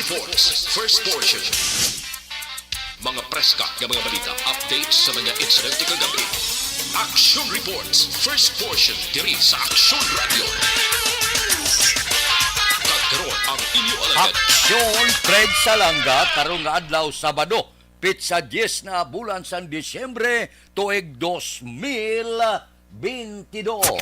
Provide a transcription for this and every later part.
Reports, first portion. Mga preska ng mga balita, update sa mga insidente kagabi. Action Reports, first portion, diri sa Action Radio. Kagkaroon ang inyo alagad. Aksyon Fred Salanga karong nga adlaw Sabado, pitsa 10 na bulan sa Disyembre tuig 2022.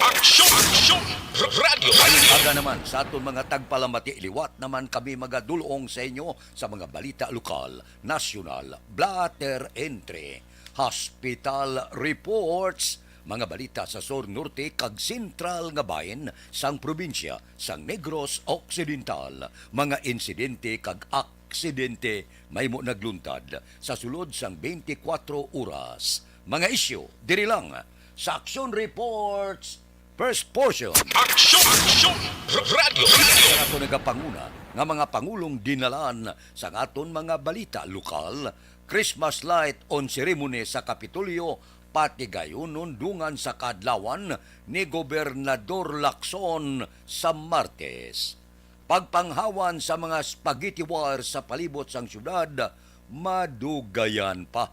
Action Radio. Aga naman sa aton mga tagpalamati, liwat naman kami magadulong sa inyo sa mga balita lokal, nasyonal, blatter entry, hospital reports, mga balita sa Sur Norte kag sentral nga bahin sang probinsya sang Negros Occidental, mga insidente kag aksidente may mo nagluntad sa sulod sang 24 oras. Mga isyu diri lang sa Action Reports first portion. Action Radio. Sa ato nagapanguna nga mga pangulong dinalan sa aton mga balita lokal, Christmas light on ceremony sa Kapitolyo, pati gayon dungan sa kadlawan ni Gobernador Lacson sa Martes. Pagpanghawan sa mga spaghetti war sa palibot sang syudad, madugayan pa.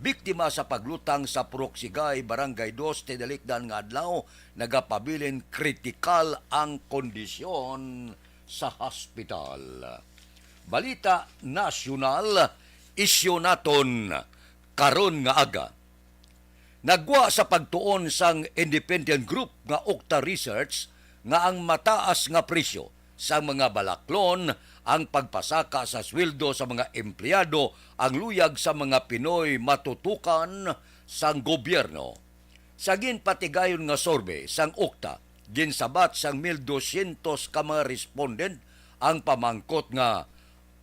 Biktima sa paglutang sa Puroksigay, Barangay 2, Tedalikdan nga adlaw, nagapabilin kritikal ang kondisyon sa hospital. Balita nasyonal, isyu naton karon nga aga. Nagwa sa pagtuon sang independent group nga Okta Research nga ang mataas nga presyo sa mga balaklon, ang pagpasaka sa sweldo sa mga empleyado, ang luyag sa mga Pinoy matutukan sang gobyerno. Sa ginpatigayon nga survey sang Okta, ginsabat sang 1,200 ka mga respondent ang pamangkot nga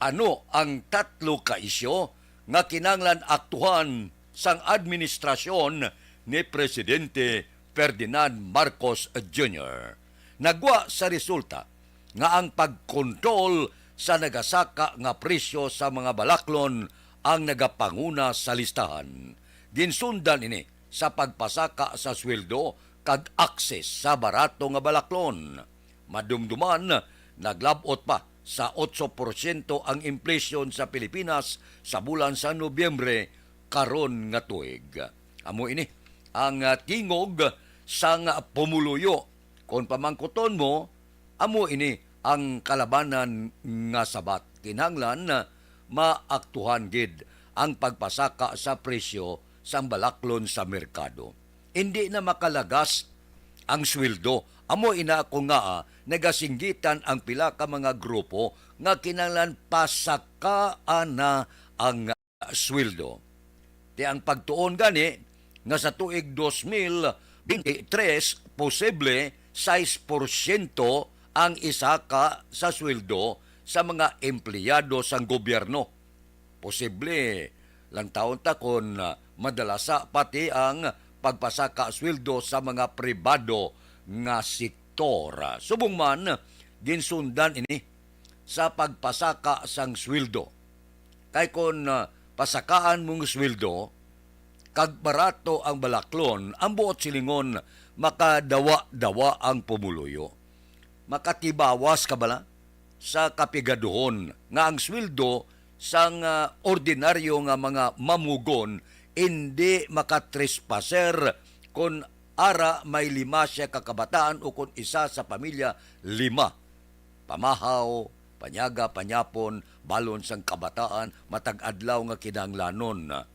ano ang tatlo ka isyo nga kinanglan aktuhan sang administrasyon ni Presidente Ferdinand Marcos Jr. Nagwa sa resulta nga ang pagkontrol sa nagasaka nga presyo sa mga balaklon ang nagapanguna sa listahan. Ginsundan ini sa pagpasaka sa sweldo kag akses sa barato nga balaklon. Madumduman, naglabot pa sa 8% ang inflation sa Pilipinas sa bulan sa Nobyembre karon nga tuig. Amo ini ang tingog sang pumuluyo. Kung pamangkuton mo, amo ini ang kalabanan nga sabat. Kinahanglan na maaktuhan gid ang pagpasaka sa presyo sa balaklon sa merkado. Hindi na makalagas ang sweldo. Amo ina ko nga nagasinggitan ang pila ka mga grupo nga kinahanglan pasakaan na ang sweldo. Di ang pagtuon gani nga sa tuig 2023 posible 6% ang isaka sa sweldo sa mga empleyado sang gobyerno. Posible lang taon ta kon madalasa pati ang pagpasaka sweldo sa mga pribado nga sektor. Subong man, ginsundan ini sa pagpasaka sang sweldo. Kay kon pasakaan mong sweldo, kag barato ang balaklon, ang buot silingon makadawa-dawa ang pumuluyo. Makatibawas ka bala sa kapigaduhon nga ang sweldo sang ordinaryo nga mga mamugon hindi makatrespasser kung ara may 5 siya kakabataan o kung isa sa pamilya 5. Pamahaw, panyaga, panyapon, balon sang kabataan, matag adlaw nga kinahanglanon.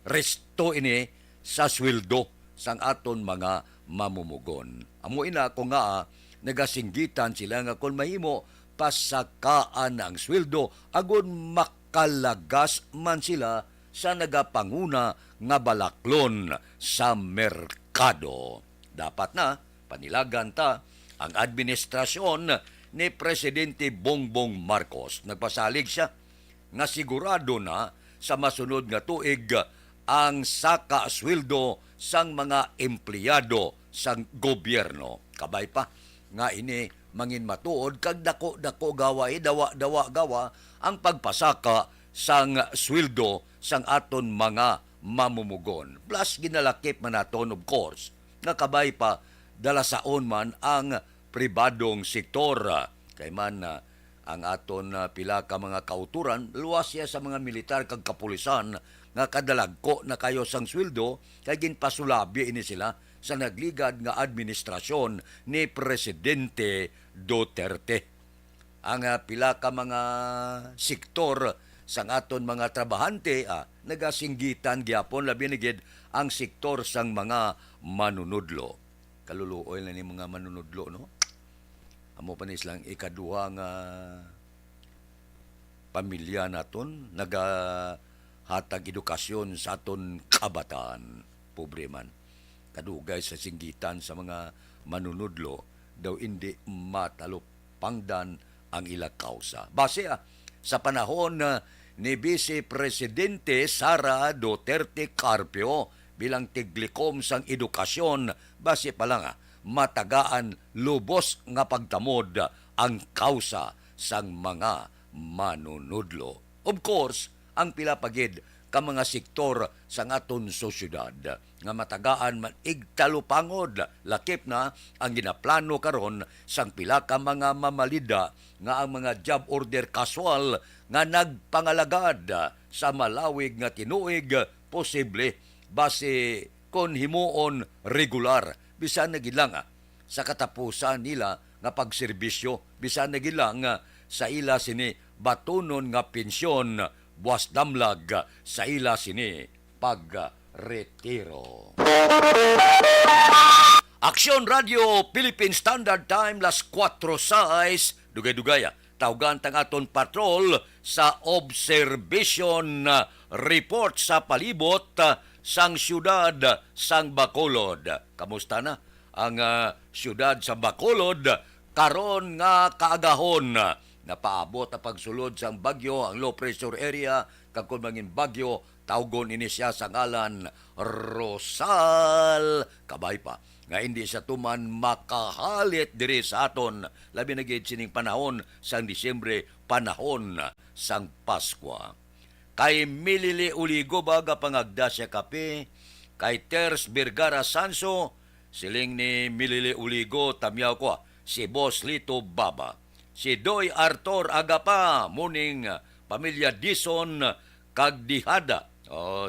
Resto ini sa sweldo sang aton mga mamumugon. Amo ina ko nga nagasinggitan sila nga kung mahimo pasakaan ang sweldo agon makalagas man sila sa nagapanguna nga balaklon sa merkado. Dapat na panilagan ta ang administrasyon ni Presidente Bongbong Marcos. Nagpasalig siya nga sigurado na sa masunod nga tuig ang saka sweldo sang mga empleyado sang gobyerno. Kabay pa nga ini mangin matuod kag dako-dako gaway dawa-dawa gawa ang pagpasaka sang sweldo sang aton mga mamumugon. Plus ginalakip man naton of course nga kabay pa dalasaon man ang pribadong sektor. Kay man ang aton pila ka mga kauturan, luwas siya sa mga militar kag kapulisan nga kadalagko na kayo sang sweldo kay ginpasulabi ini sila sa nagligad nga administrasyon ni Presidente Duterte. Ang pila ka mga sektor sang aton mga trabahante nagasinggitan gyapon labi na gid ang sektor sang mga manunudlo. Kaluluoy na ni mga manunudlo, no? Amo pa ni silang ikaduha nga pamilya naton nagahatag edukasyon sa aton kabataan. Pobre man. Kadugay sa singgitan sa mga manunudlo daw hindi matalupangdan ang ilang kausa. Base sa panahon ni Vice Presidente Sara Duterte Carpio bilang tiglikom sang edukasyon, base pa lang matagaan lubos nga pagtamod ang kausa sang mga manunudlo. Of course, ang pila pagid ka mga sektor sa aton sosyudad nga matagaan man igtalupangod lakip na ang ginaplano karon sang pila ka mga mamalida nga ang mga job order casual nga nagpangalagad sa malawig nga tinuig posible base kon himuon regular bisan nagilang sa katapusan nila nga pagserbisyo bisan nagilang sa ila sini batunon nga pensyon buwas damlag sa ila sini pagretiro. Aksyon Radio Philippine Standard Time las 4:06 dugay-dugay tawgan tang aton patrol sa observation report sa palibot sang syudad sang Bacolod. Kamusta na ang syudad sa Bacolod karon nga kaagahon? Napaabot na pagsulod sang bagyo ang low pressure area kag kun mangin bagyo tawgon ini siya sa ngalan Rosal. Kabay pa nga hindi sa tuman makahalit diri sa aton labi na gid sining panahon sang Disyembre, panahon sang Paskwa. Kay Milili Uligo baga pangagda siya kape, kay Ters Vergara Sanso siling ni Milili Uligo tamyaw ko si Boss Lito Baba. Si Doy Arthur Agapa, muning pamilya Dison Kagdihada.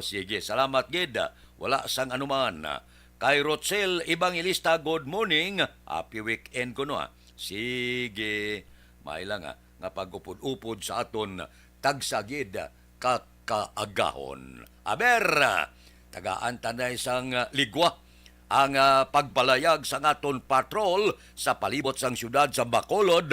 Sige, salamat gid. Wala sang anuman. Kay Rochelle Evangelista, good morning. Happy weekend ko no. Sige, mailang nga pagupod-upod sa aton tagsagid kakaagahon. Aber, tagaan tanay sang ligwa ang pagpalayag sa aton patrol sa palibot sang syudad sa Bacolod.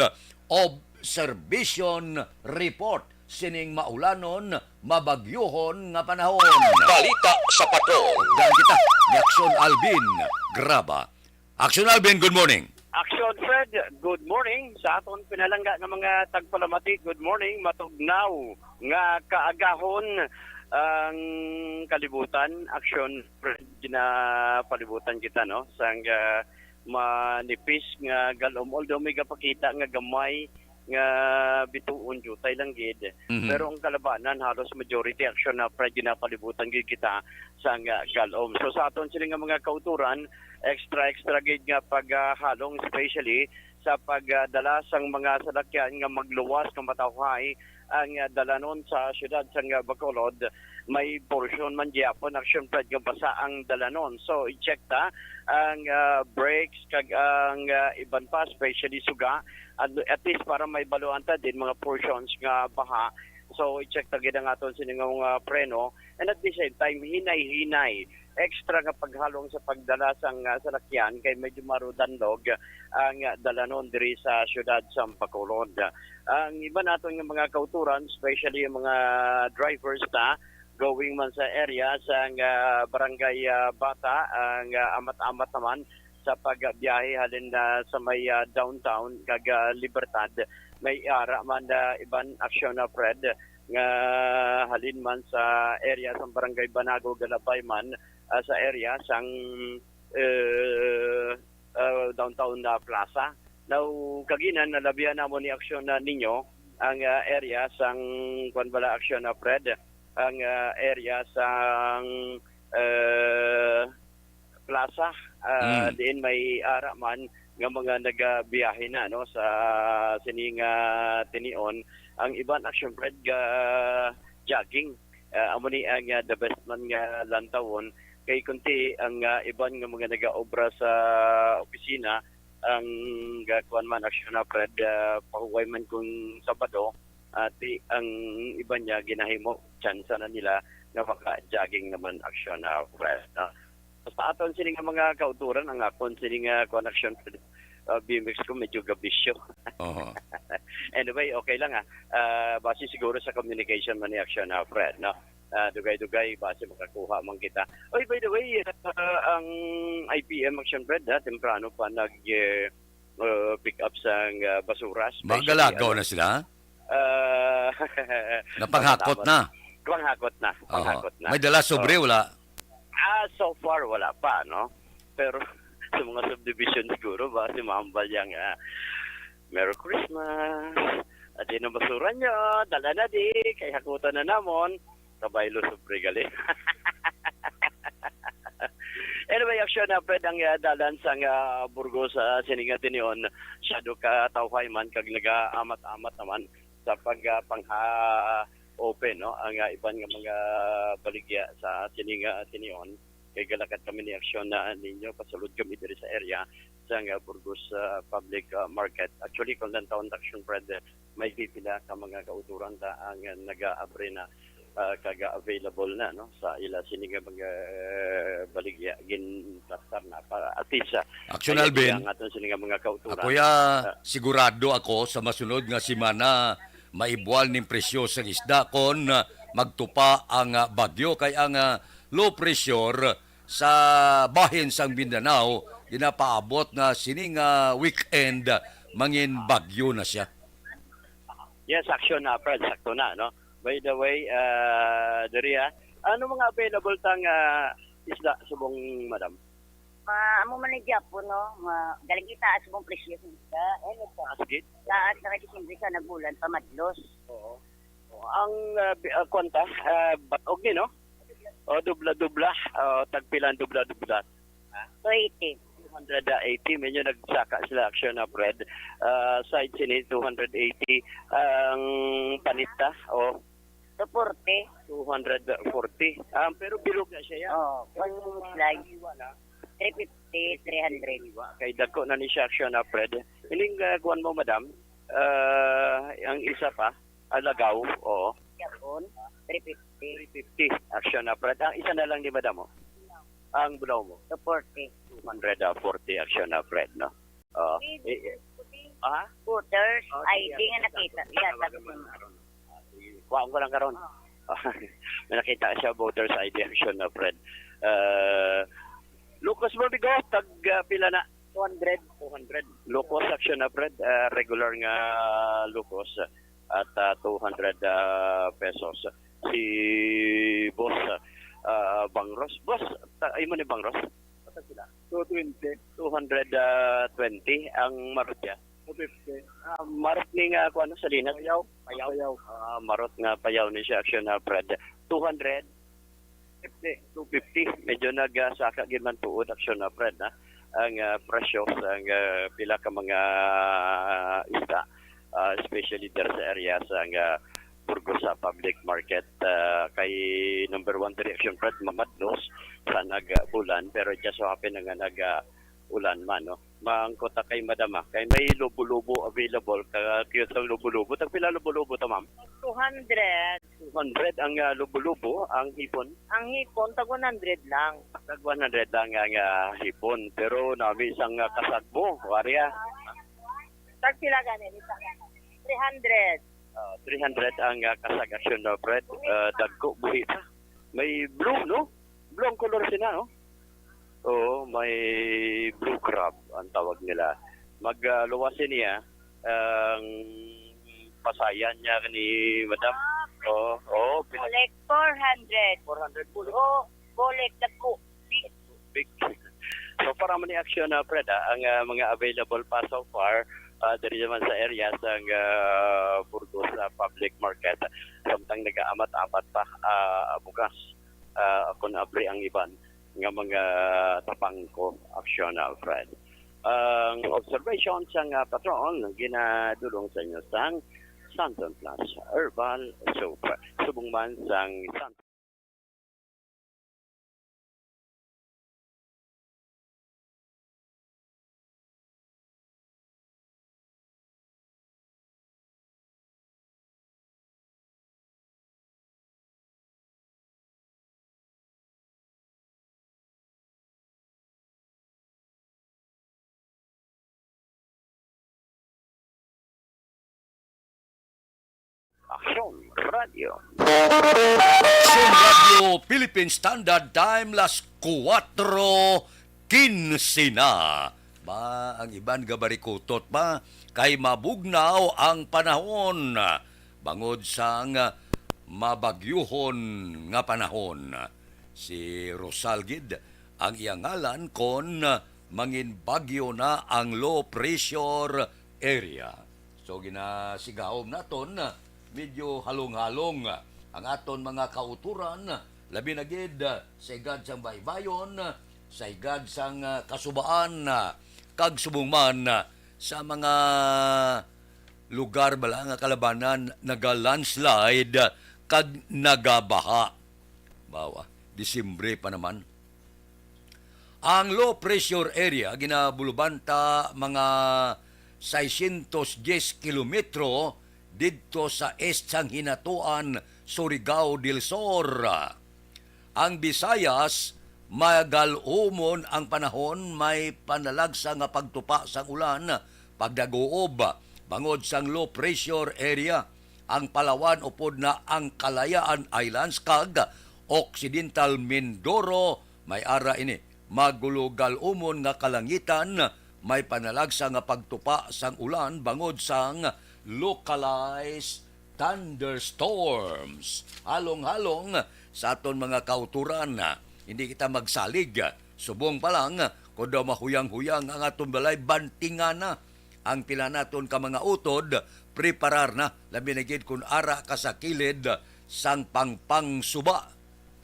Observation report sining maulanon, mabagyuhon nga panahon. Balita sa patrol. Dan kita ni Aksyon Alvin Graba. Aksyon Alvin, good morning. Action Fred, good morning. Sa aton pinalangga ng mga tagpalamati, good morning. Matugnaw nga kaagahon ang kalibutan. Action Fred, ginapalibutan kita, no? Sang manipis nga galom. Although may kapakita nga gamay nga bituon jutay lang gid. Pero ang kalabanan halos majority action na Fred ginapalibutan gid kita sa galom. So sa aton sila nga mga kauturan, extra gid nga paghalong especially sa pagdala sang mga salakyan nga magluwas nga matawhay ang dalanon sa syudad sang Bacolod. May portion man gyapon action Fred nga basa ang dalanon. So i-check ta ang brakes kag ang iban pa especially suga at least para may baluan ta din mga portions nga baha. So i-check ta gid ang aton siningang preno and at the same time hinay-hinay extra nga paghalong sa pagdala sang salakyan kay medyo marudanlog ang dalanon diri sa syudad sa Bacolod. Ang iba naton nga mga kauturan especially yung mga drivers ta going man sa area sa barangay Bata ang amat-amat naman sa pagbiyahe halin sa may downtown kag Libertad. May ara man iban aksyon na Fred nga halin man sa area sa barangay Banago Galapay man sa area sang downtown plaza. Now kaginan nalabihan na mo ni aksyon na ninyo ang area sang kwan bala aksyon na Fred ang area sang plaza diin may ara man nga mga nagabiyahe na no sa sining tinion ang iban action Fred ga jogging. Amo ni ang the best man nga lantawon kay kunti ang iban nga mga nagaobra sa opisina ang gakuan man action na Fred pahuway man kung Sabado at ang iba niya ginahimo chance na nila nga maka-jogging naman action na Fred. Sa aton sini nga mga kauturan ang akon sini nga connection BMX ko medyo gabisyo. Oo. Anyway, okay lang base siguro sa communication man ni action na Fred, no? Dugay-dugay base makakuha man kita. Oy, by the way, ang IPM action Fred temprano pa nag pick up sa basura. Magalagaw na sila? Napanghakot na. Panghakot na. Panghakot na. May dala sobre, wala? So far wala pa, no? Pero sa mga subdivision siguro ba si Mambal yang Merry Christmas. At yun ang basura nyo, dala na di, kay hakutan na namon, kabaylo sobre gali. Anyway, action na Fred ang dalan sa Burgos sa siningat niyon. Shadow ka tawhay man kag naga-amat-amat naman sa pang-open no ang iban nga mga baligya sa sininga tinion. Kay galakat kami ni action na ninyo pasulod kami diri sa area sa Burgos Public Market. Actually kung lang taon action Fred may pipila ka mga kauturan ta ang naga-abre na kaga-available na no sa ila sininga mga baligya gintastar na para atisa Action Alvin, ang aton sininga mga kauturan. ako sigurado ako sa masunod nga semana maibual ning presyo sa isda kon magtupa ang bagyo kay ang low pressure sa bahin sang Mindanao ginapaabot nga sining weekend mangin bagyo na siya. Yes, action na Fred, sakto na no. By the way, Daria, ano mga available tang isda subong madam? Amo man ni Japo no, galing kita subong presyo sa Asgit? lahat na Disyembre sa nagbulan pamadlos. Oo. Ang kwanta, batog ni no? O dubla-dubla, tagpilan dubla-dubla. 280. 280 medyo nagsaka sila action na Fred. Side sini 280 ang panita o 240. 240. Pero bilog na siya yan. Oh, slide. 350, 300. Kay dako na ni siya action na Fred. Ining kuan mo madam, ang isa pa, alagaw, o Japon, 350. 350 action na Fred. Ang isa na lang ni madam mo. Ang bulaw mo. 240. 240 action na Fred, no? Scooters, Oh, ID nga nakita. Yeah, sabi ko. Kuhaan ko lang karon. May nakita siya voters ID action na Fred. Lucas Borbigo, tag pila na? 200. Lucas action na Fred. Regular nga Lucas at 200 pesos. Si Boss Bangros. Boss, ay mo ni Bangros? Patag sila? 220. 220 ang marot niya. 250. Marot ni nga kung ano, Salinas? Payaw. Marot nga payaw ni siya action na Fred. 200. 250. Medyo nagsaka giman tuod action na Fred na. Ang presyo ang pila ka mga isda. Especially there sa area sa Burgos sa public market kay number 1 direction Fred mamadlos sa nag-ulan pero just so happen nga nag-ulan man no. Mangkota kay madama kay may lubo-lubo available kaya sa lubo-lubo tag pila lubo-lubo to ma'am 200. 200 ang lubo-lubo ang hipon Ang hipon, tag 100 lang. tag 100 lang ang hipon pero nami isang kasagbo wariya Tag sila ganit. 300. 300 ang kasagasyon na Fred. Dagko buhi pa. May blue, no? Blue ang color sila, no? Oo, may blue crab ang tawag nila. Magluwasin niya ang pasayan niya ni Madam. Oo. Collect 400. 400 po. Oh, collect dagko. Big. So, para mo ni action na Fred, ang mga available pa so far, dari naman sa area sa Burgos public market samtang nag-aamat-apat pa bukas kung abri ang iban nga mga tapang ko action na Fred. ang observation sa nga patrol ginadulong sa inyo sang Santon Plus Herbal Soap. Subong man sang Santon Aksyon Radio. Action Radio Philippine Standard Time las 4:15 na. Ba, ang iban gabarikutot pa kay mabugnaw ang panahon bangod sang mabagyuhon nga panahon. Si Rosalgid ang iyang ngalan kon mangin bagyo na ang low pressure area. So ginasigahom naton medyo halong-halong ang aton mga kauturan, labi na gid sa igad sang baybayon, sa igad sang kasubaan, kag subungman sa mga lugar bala nga kalabanan naga-landslide kag nagabaha. Bawa, Disyembre pa naman. Ang low pressure area ginabulubanta mga 610 kilometro didto sa est sang hinatuan Surigao del Sur. Ang Visayas magalumon ang panahon, may panalagsa nga pagtupa sang ulan, pagdaguob bangod sang low pressure area. Ang Palawan upod na ang Kalayaan Islands kag Occidental Mindoro may ara ini magulugal umon nga kalangitan, may panalagsa nga pagtupa sang ulan bangod sang localized thunderstorms. Halong-halong sa aton mga kauturan, hindi kita magsalig. Subong pa lang, kung daw mahuyang-huyang ang aton balay, bantingan na ang pila naton ka mga utod, preparar na, labi na gid kung ara ka sa kilid sang pangpang suba.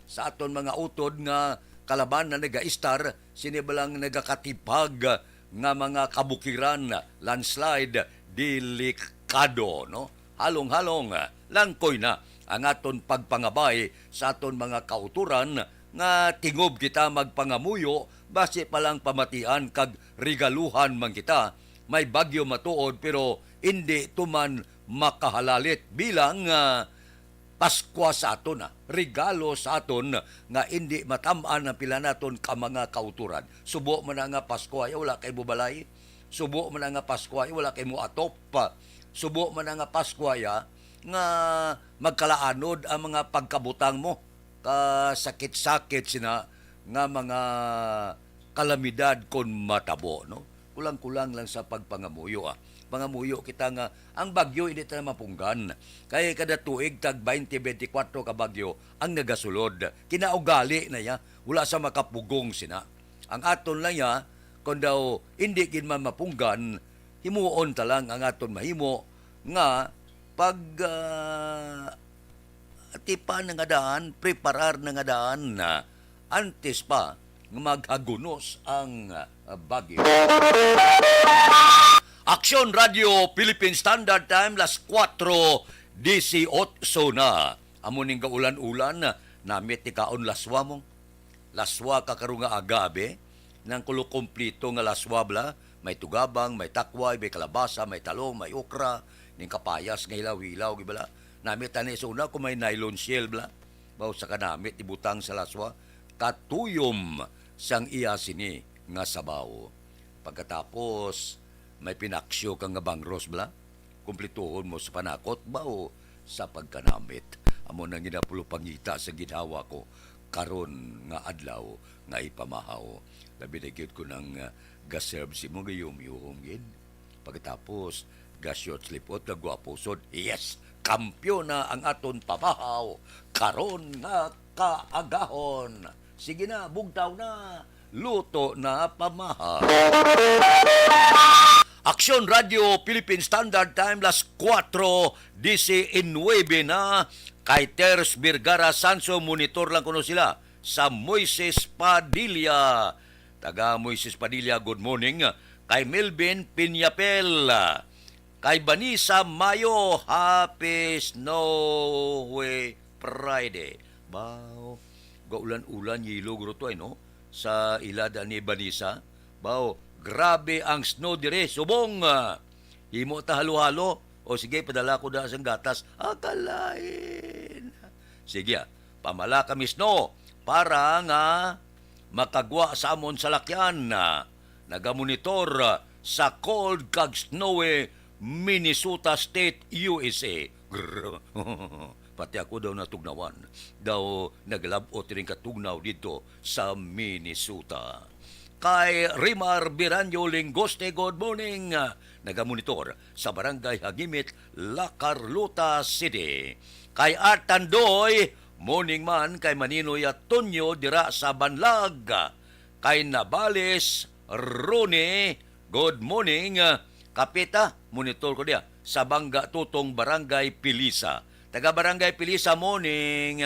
Sa aton mga utod nga kalaban na nagaistar, sinibalang nagakatipag nga mga kabukiran, landslide, delikado, no? Halong-halong, langkoy na ang aton pagpangabay sa aton mga kauturan nga tingob kita magpangamuyo base palang pamatian kag regaluhan man kita. May bagyo matuod pero hindi tuman makahalalit bilang Paskwa sa aton, regalo sa aton nga hindi matamaan ang pila naton ka mga kauturan. Subo man nga Pasko ay wala kay bubalay. Subo man nga Pasko ay wala kay muatop. Subo man nga Pasko ay nga magkalaanod ang mga pagkabutang mo. Kasakit-sakit sina nga mga kalamidad kon matabo, no? Kulang-kulang lang sa pagpangamuyo. Pangamuyo kita nga ang bagyo hindi ta mapunggan. Kaya kada tuig tag 20-24 ka bagyo ang nagasulod. Kinaugali na ya, wala sa makapugong sina. Ang aton lang ya, kung daw hindi gid man mapunggan, himuon ta lang ang aton mahimo nga pag tipan nga daan, preparar nga daan na antes pa nga maghagunos ang bagyo. Aksyon Radio Philippine Standard Time las 4:18 na. Amo ning kaulan-ulan namit ti kaon laswa mo. Laswa ka karon nga agabe nang kulo kompleto nga laswa bla, may tugabang, may takway, may kalabasa, may talong, may okra, ning kapayas nga hilaw-hilaw gibala. Namit tani sa una kung may nylon shell bla. Baw sa kanamit ibutang sa laswa katuyom sang iya sini nga sabaw. Pagkatapos may pinaksyo kang nga bangros bla, kumplituhon mo sa panakot ba o sa pagkanamit. Amo nang ginapulo pangita sa ginawa ko karon nga adlaw nga ipamahaw. Labi na gyud ko nang gaserve si mo gayum-yum gid. Pagkatapos gasyot slipot nga guwapusod. Yes, kampyon na ang aton pamahaw karon nga kaagahon. Sige na, bugtaw na. Luto na pamahaw. Aksyon Radio Philippine Standard Time las 4:19 na. Kay Ters Vergara Sanso, monitor lang kuno sila sa Moises Padilla. Taga Moises Padilla, good morning. kay Melvin Piñapel, kay Banisa Mayo, Happy Snowy Friday. Bao, gaulan-ulan yilog roto ay no, sa ilada ni Banisa. Bao, grabe ang snow dire, subong. Himo ta halo-halo, o sige, padala ko da sang gatas. Akalain. Sige, pamala kami snow para nga makagwa sa amon sa lakyan na nagamonitor sa cold kag snowy Minnesota State, USA. Grrr. Pati ako daw natugnawan. Daw naglabot rin katugnaw dito sa Minnesota. Kay Rimar Biranyo Lingoste, good morning. Nagamonitor sa Barangay Hagimit, La Carlota City. Kay Art Tandoy, morning man kay Maninoy at Tonyo dira sa Banlag. Kay Nabales Rone, good morning. Kapita, monitor ko diya sa Bangga Tutong Barangay Pilisa. Taga Barangay Pilisa, morning.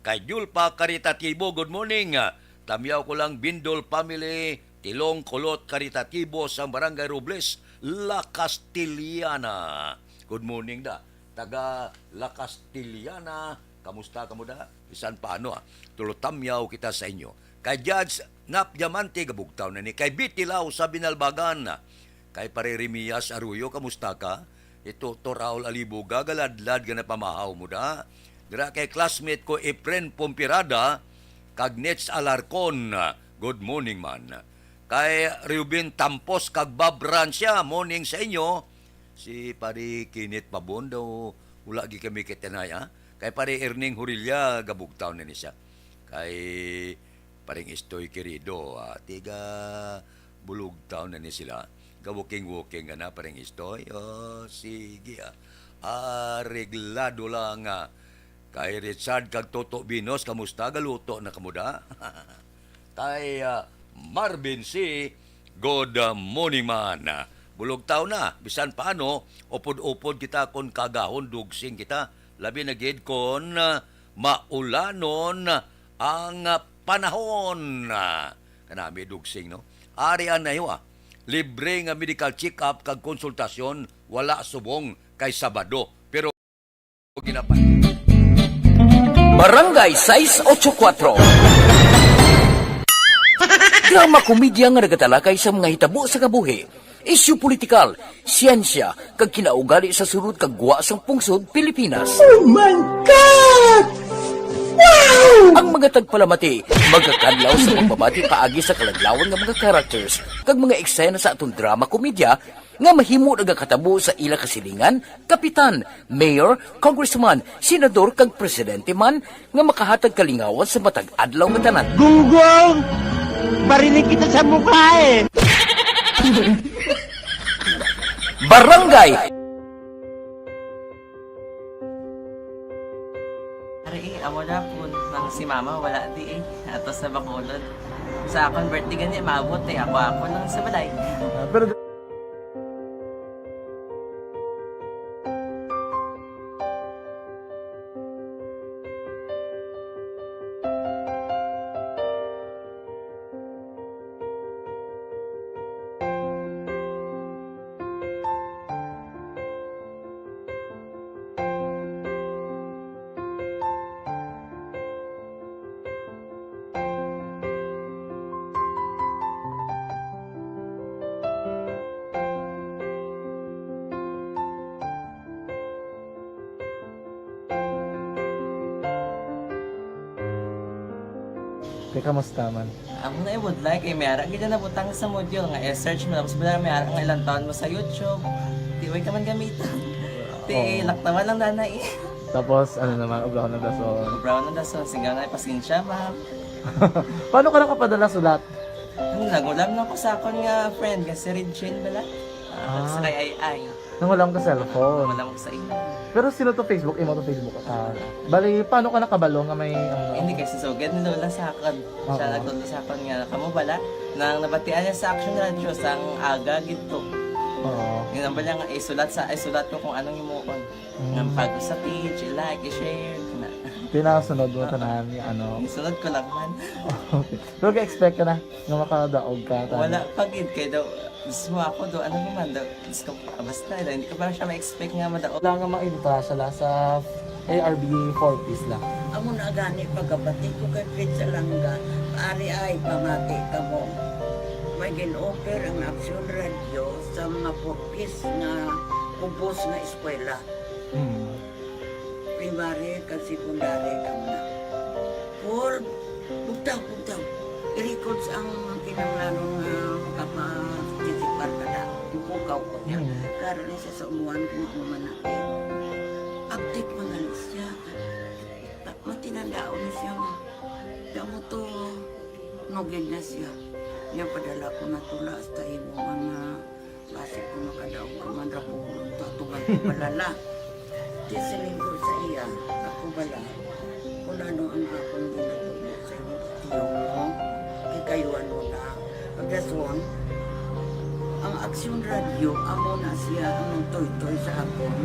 Kay Julpa Karitatibo, good morning. Tamyaw ko lang Bindol Family, Tilong Kulot Karitatibo sa Barangay Robles, La Castillana. Good morning da. Taga La Castillana, kamusta kamo da? Bisan paano tulotamyaw kita sa inyo. Kay Judge Nap Diamante, gabugtaw na ni. Kay Bitilaw sa Binalbagan. Kay Pare Remias Arroyo, kamusta ka? Ito to Raul Alibuga, galadlad ka na pamahaw mo da. Dira kay classmate ko Efren Pompirada, kag Nets Alarcon, good morning man. Kay Ruben Tampos kag Bob Rancia, morning sa inyo. Si Pare Kinit Pabon daw, wala gi kami kitanaya. Kay Pare Erning Hurilya, gabugtaw na ni siya. Kay Paring Istoy Querido, tiga bulugtaw na ni sila. Gawoking-woking na Paring Istoy. Sige reglado lang. Kay Richard kag Toto Binos, kamusta? Galuto na kamuda? Kay Marvin C. Good morning man. Bulog tao na. Bisan paano, upod-upod kita kon kagahon, dugsing kita. Labi na gid kon maulanon ang panahon. Kanami dugsing, no? Arian na yun, libre nga medical check-up kag konsultasyon, wala subong kay Sabado. Pero ginapan. Barangay 684. Drama komedya nga nagatalakay sa mga hitabo sa kabuhi, isyu politikal, siyensya, kag kinaugali sa surut kag guwa sang pungsod Pilipinas. Oh my God! Wow! Ang mga tagpalamati, magkakadlaw sa pagbabati paagi sa kalaglawan nga mga characters kag mga eksena sa atong drama komedya nga mahimo nagakatabo sa ila kasilingan, kapitan, mayor, congressman, senador kag presidente man nga makahatag kalingawan sa matag adlaw nga tanan. Gunggong! Barinig kita sa mukha eh! Barangay Ari amo na po nang si mama wala di atos na bakulod. Sa akong birthday gani maabot ako lang sa balay. Pero kamusta man? Amo na would like ay mayara gid na butang sa module nga i-search mo tapos bala mayara nga ilang taon mo sa YouTube. Di way ka man gamitan. Di laktaman lang nanay. Tapos, ano naman, ubra ko ng daso. Brown na daso singa nga pasensya ma'am. Paano ka nakapadala sulat? Nagulam na ko sa akon nga friend nga si Regine bala. Sa kay ay. Nang wala ka cellphone. Wala mo sa imo. Pero sino to Facebook? Imo to Facebook. Bali, paano ka nakabalo nga may... Hindi kasi so good ni Lola sa akin. Siya nagtulong sa akin nga kamo bala nang nabatian niya sa Action Radio sang aga gito. Oo. Yun ang bala nga isulat ko kung anong imuon. Nga pag sa page, i-like, i-share. Pinasunod mo tanan yung ano. Isunod ko lang man. Okay. Pero ka-expect ka na nga makadaog ka. Wala pagid kay daw Gusto mo ako do, ano naman daw, gusto ko, basta, hindi ko pa siya ma-expect nga madaot. Wala nga maibita sila sa ARB 4-piece lang. Amo na gani pagkabati ko kay Prince Alanga, ari ay pamati ka mo. May gin-offer ang Action Radio sa mga purpose na kubos na eskwela. Primary ka secondary ka na. For bugtaw. I-records ang kinanglanong kapag-tisipar ka na. Ipukaw ko niya. Karoon siya sa umuan kung ako manakit. Update mga siya. Matinandao na siya. Damo to, nugid na siya. Niya padala ko na tula hasta imo mga base ko nakadaog ka man rapulong to atugan ko balala. Di sa lingkod sa iya, ako bala. Kung ano ang akong ginatulog sa iyo, tiyo mo, kayo ano na. Pagdason, ang Action Radio, amo na siya ang toy-toy sa akon.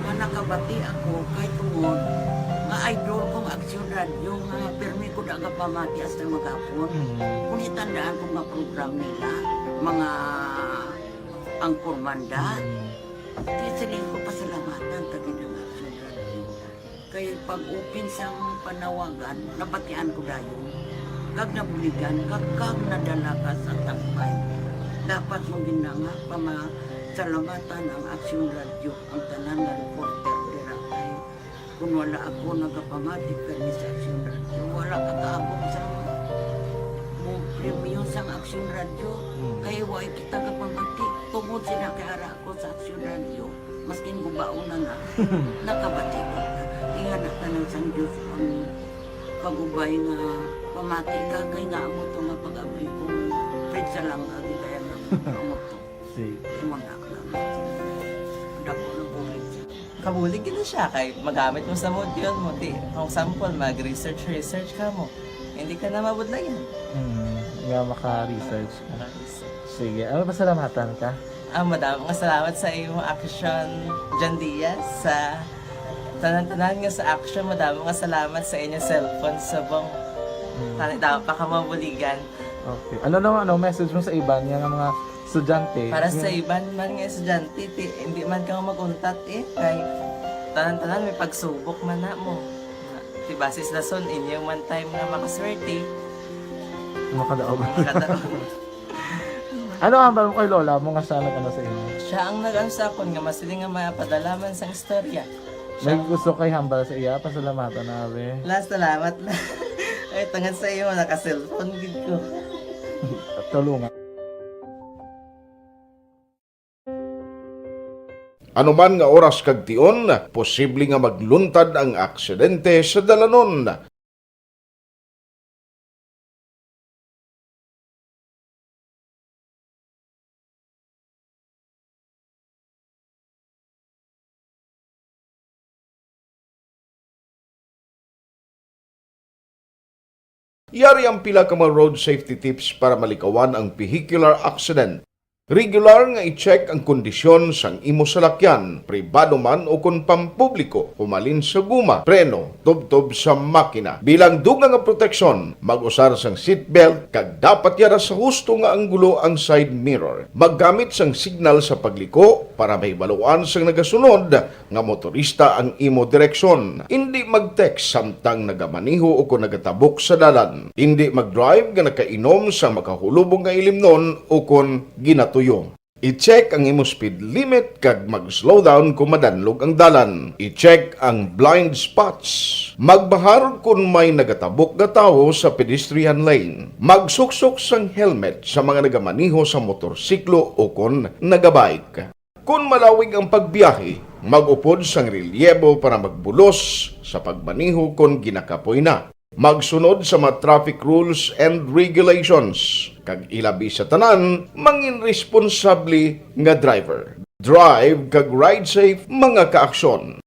Nakabati ako kay tungod nga idol kong Action Radio nga permi ko daga pamati hasta magapon. Kung itandaan ko nga program nila, mga angkor manda, tisiling ko pasalamatan tagin ang Action Radio. Kaya pag-upin sang panawagan, nabatian ko dayon. Kag nabuligan, kag nadala ka sa tampay. Dapat mong ginanga salamatan ang Action Radio, ang tanan na reporter dira kay kung wala ako nagapamati kani sa Action Radio, wala kakaabot sa premium sang Action Radio, kay wala kita kapamati. Tungod sila kay ara ako sa Action Radio, maskin gubauna na, nakabati ko. Ingat na tanong sang Diyos ang pag-ubay nga pamati ka, kay nga mo ito nga pag-abay ko. Fred sa lang, kaya nga mo ito. Kabulig gina siya kay magamit mo sa module mo. Kung sample, mag-research ka mo. Hindi ka na mabudlayan. Nga maka-research ka. Sige, ano pasalamatan ka? Madaming salamat sa iyong action, John Diaz, sa tanan-tanan nga sa action. Madaming salamat sa inyong cellphone sa bong dapat pa ka mabuligan. Okay. Ano naman, message mo sa iba nga mga estudyante? Para sa iban man nga estudyante, hindi man ka maguntat kay tanan-tanan may pagsubok man na mo. Basis lason inyong one time nga makaswerte. Makadaog. Ano ang mo kay Lola mo nga sa ano sa inyo? Siya ang nag-ano sa akon nga masiling nga mapadalaman sa istorya. May gusto kay hambal sa iya, pasalamatan na be. Last salamat na. Ay, tangan sa iyo, naka-cellphone gid ko. Tulungan. Anuman nga oras kag tion, posible nga magluntad ang aksidente sa dalanon. Yari ang pila ka mga road safety tips para malikawan ang vehicular accident. Regular nga i-check ang kondisyon sang imo salakyan, pribado man o kung pampubliko, humalin sa guma, preno, tubtob sa makina. Bilang dugang nga proteksyon, mag-usar sang seatbelt, kag dapat yara sa husto nga anggulo ang side mirror. Maggamit sang signal sa pagliko para mahibaluan sang nagasunod nga motorista ang imo direksyon. Hindi mag-text samtang nagamaniho o kung nagatabok sa dalan. Hindi mag-drive nga nakainom sa makahulubong nga ilimnon o kung ginatuyo. I-check ang imo speed limit kag mag-slow down kung madanlog ang dalan. I-check ang blind spots. Magbahar kung may nagatabok nga tawo sa pedestrian lane. Magsuksok sang helmet sa mga nagamaniho sa motorsiklo o kung nagabike. Kung malawig ang pagbiyahe, mag-upod sang relyebo para magbulos sa pagmaniho kung ginakapoy na. Magsunod sa mga traffic rules and regulations. Kag ilabi sa tanan, mangin responsable nga driver. Drive kag ride safe mga kaaksyon.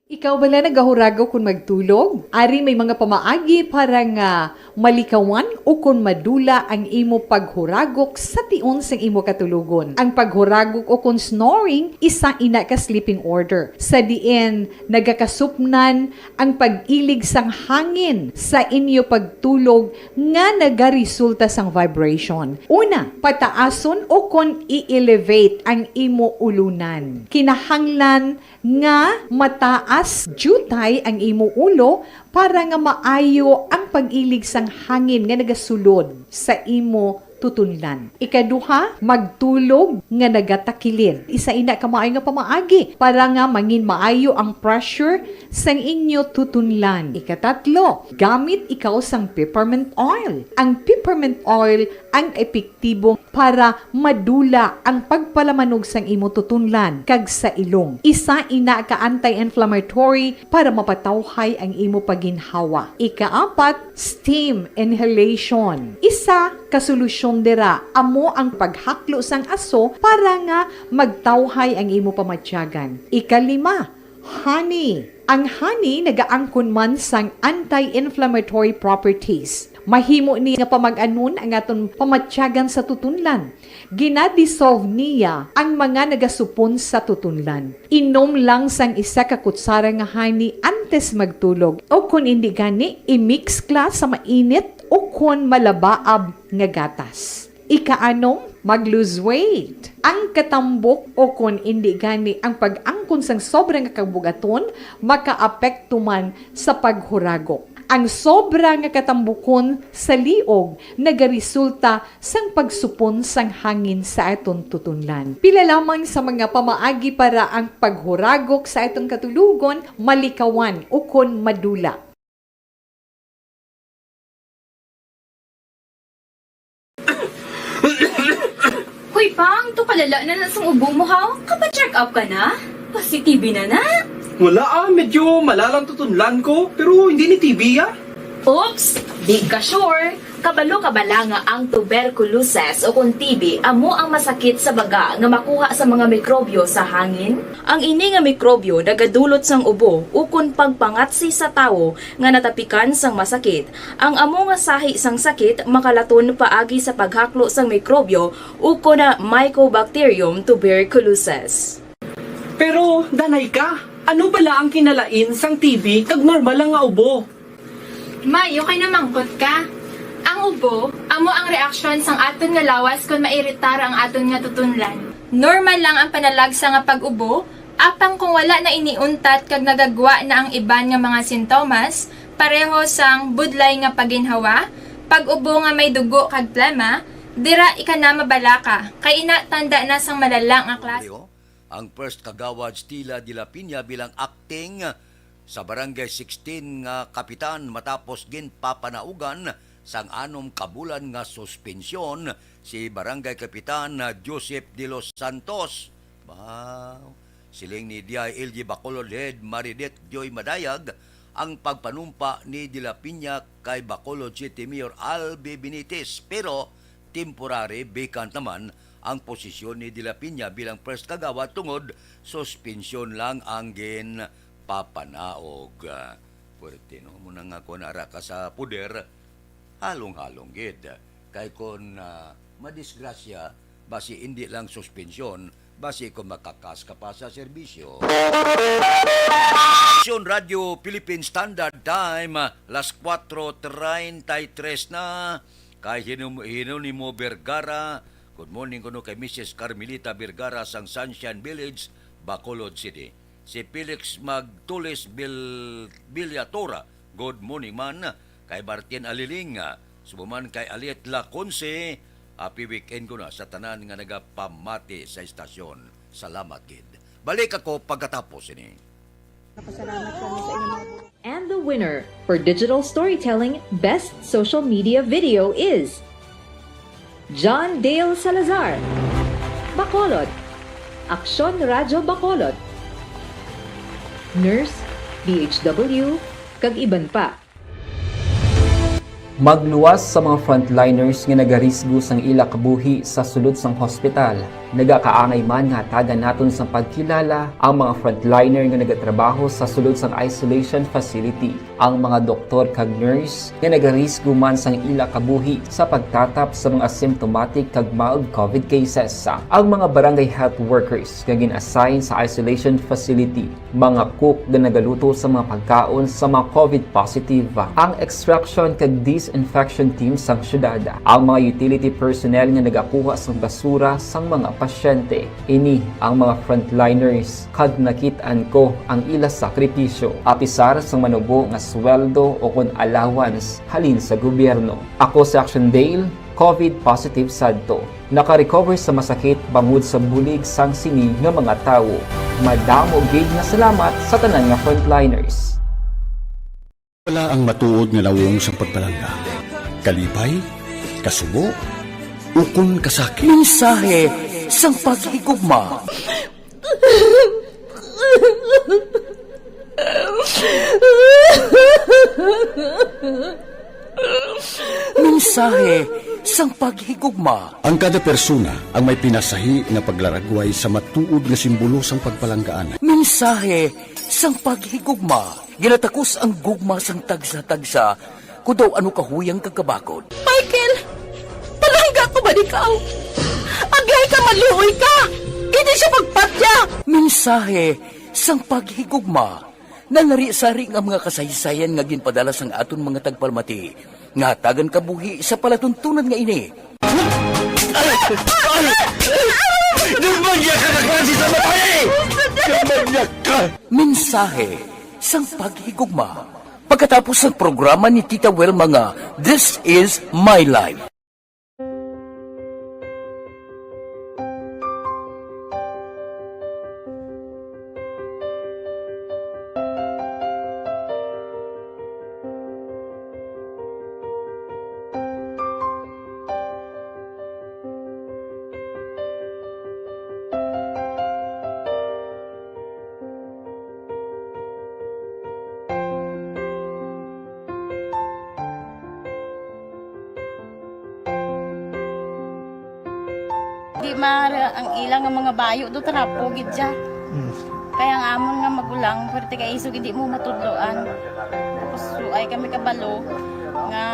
Ikaw bala nagahurago kung magtulog? Ari may mga pamaagi para nga malikawan o kung madula ang imo paghuragok sa tion sang imo katulugon. Ang paghuragok o kung snoring, isa ina ka sleeping order. Sa diin, nagakasupnan ang pag-ilig sang hangin sa inyo pagtulog nga nagaresulta sang vibration. Una, pataason o kung i-elevate ang imo ulunan. Kinahanglan nga mataas jutay ang imo ulo para nga maayo ang pag-ilig sang hangin nga nagasulod sa imo tutunlan. Ikaduha, magtulog nga nagatakilid. Isa ina ka maayo nga pamaagi para nga mangin maayo ang pressure sang inyo tutunlan. Ikatatlo, gamit ikaw sang peppermint oil. Ang peppermint oil ang epektibo para madula ang pagpalamanog sang imo tutunlan kag sa ilong. Isa ina ka anti-inflammatory para mapatawhay ang imo paginhawa. Ikaapat, steam inhalation. Isa ka solusyon dira amo ang paghaklo sang aso para nga magtawhay ang imo pamatyagan. Ikalima, honey. Ang honey nagaangkon man sang anti-inflammatory properties. Mahimo ni nga pamag-anon ang aton pamatyagan sa tutunlan. Ginadissolve niya ang mga nagasupon sa tutunlan. Inom lang sang isa ka kutsara nga honey antes magtulog. O kung hindi gani, i-mix class sa mainit o kung malabaab nga gatas. Ikaanom, mag-lose weight. Ang katambok o kung hindi gani ang pag-angkon sang sobrang kabugaton, makaapekto man sa paghuragok. Ang sobra nga katambukon sa liog nagaresulta sang pagsupon sang hangin sa aton tutunlan. Pila lamang sa mga pamaagi para ang paghuragok sa aton katulugon malikawan o kon madula. Hoy Pang, to palala na lang sang ubo mo ha? Kapa-check up ka na? Positibe na na? Wala medyo malalang tutunlan ko, pero hindi ni TB Oops! Di ka sure. Kabalo-kabala nga ang tuberculosis o kung TB amo ang masakit sa baga nga makuha sa mga mikrobyo sa hangin. Ang ini nga mikrobyo nagadulot sang ubo o kung pagpangatsi sa tawo nga natapikan sang masakit. Ang amo nga sahi sang sakit makalaton paagi sa paghaklo sang mikrobyo o kung na Mycobacterium tuberculosis. Pero, danay ka, ano bala ang kinalain sang TB kag normal lang nga ubo? Mayo kay namangkot ka. Ang ubo, amo ang reaksyon sang aton nga lawas kung mairitar ang aton nga tutunlan. Normal lang ang panalagsa nga pag-ubo, apang kung wala na iniuntat kag nagagwa na ang iban nga mga sintomas, pareho sang budlay nga paginhawa, pag-ubo nga may dugo kag plema, dira ika na mabalaka, kay ina tanda na sang malalang nga klase. Ang first kagawad Stila de la Piña bilang acting sa Barangay 16 nga kapitan matapos ginpapanaugan sang anom kabulan nga suspensyon si Barangay Kapitan Joseph de los Santos. Wow. Siling ni DILG Bacolod Head Maridet Joy Madayag ang pagpanumpa ni De La Piña kay Bacolod City Mayor Albi Benitez, pero temporary vacant naman ang posisyon ni De La Piña bilang first kagawad tungod suspensyon lang ang ginpapanaog. Puwerte no, muna nga kung nara ka sa puder, halong-halong gid. Kay kung madisgrasya, basi hindi lang suspensyon, basi kung makakas ka pa sa serbisyo. Radio Philippine Standard Time, las 4:33 na. Kay Hinonimo Vergara, good morning kuno kay Mrs. Carmelita Vergara sang Sunshine Village, Bacolod City. Si Felix Magtulis Villatora, good morning man. Kay Martin Aliling, subuman kay Aliet Laconce, happy weekend ko na sa tanan nga nagapamati sa istasyon. Salamat kid. Balik ako pagkatapos ini. And the winner for Digital Storytelling Best Social Media Video is John Dale Salazar, Bacolod, Aksyon Radyo Bacolod, Nurse, DHW, kag iban pa. Magluwas sa mga frontliners nga nagarisgo sang ila kabuhi sa sulod sang hospital. Nagakaangay man nga tagan naton sa pagkilala ang mga frontliner nga nagatrabaho sa sulod sang isolation facility, ang mga doktor kag nurse nga nagarisgo man sang ila kabuhi sa pagtatap sa mga symptomatic kag mild COVID cases. Ang mga barangay health workers nga gin-assign sa isolation facility, mga cook nga nagaluto sa mga pagkaon sa mga COVID positive, ang extraction kag disinfection team sang syudad, ang mga utility personnel nga nagakuha sang basura sang mga pasyente. Ini ang mga frontliners kad nakitaan ko ang ila sakripisyo apisar sang manubo nga sweldo o kun allowance halin sa gobyerno. Ako si Action Dale, COVID positive sadto. Naka-recover sa masakit bangod sa bulig sang sini nga mga tawo. Madamo gid na salamat sa tanan nga frontliners. Wala ang matuod nga lawong sa pagbalangga. Kalipay, kasubo, ukon kasakit. Mensahe sang paghigugma. Mensahe sang paghigugma. Ang kada persona ang may pinasahi nga paglaragway sa matuod nga simbolo sang pagbalanggaan. Mensahe sang paghigugma. Ginatakos ang gugma sang tagsa-tagsa kudaw ano kahuyang kagkabakod. Michael! Palangga ko ba ikaw? Agay ka, maluoy ka! Hindi siya pagpatya! Mensahe sang paghigugma. Nalari-sari nga mga kasaysayan nga ginpadala sang aton mga tagpalmati. Nga tagan kabuhi sa palatuntunan nga ini. Dumagya ka kaklase sa matay! Dumagya ka! Mensahe sang paghigugma. Pagkatapos ng programa ni Tita Welma nga, This is My Life. Di mara ang ilang nga mga bayo do trapo gid siya. Kaya nga amon nga magulang perti kay iso gid mo matudloan. Tapos ay kami kabalo nga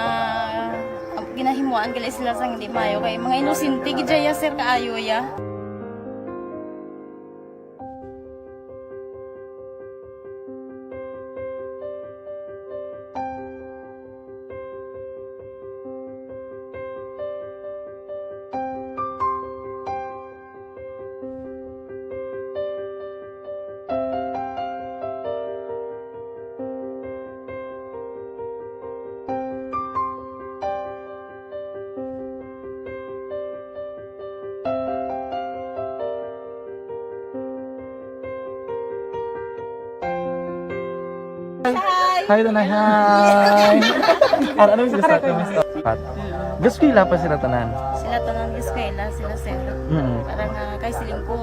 ginahimuan gali sila sang hindi mayo kay mga inosente gid ya sir kaayo ya. Hi, Tanay. Hi. Ano yung sila sa Gaspila pa sila tanan. Sila tanan eskwela sila sir. Parang kay siling ko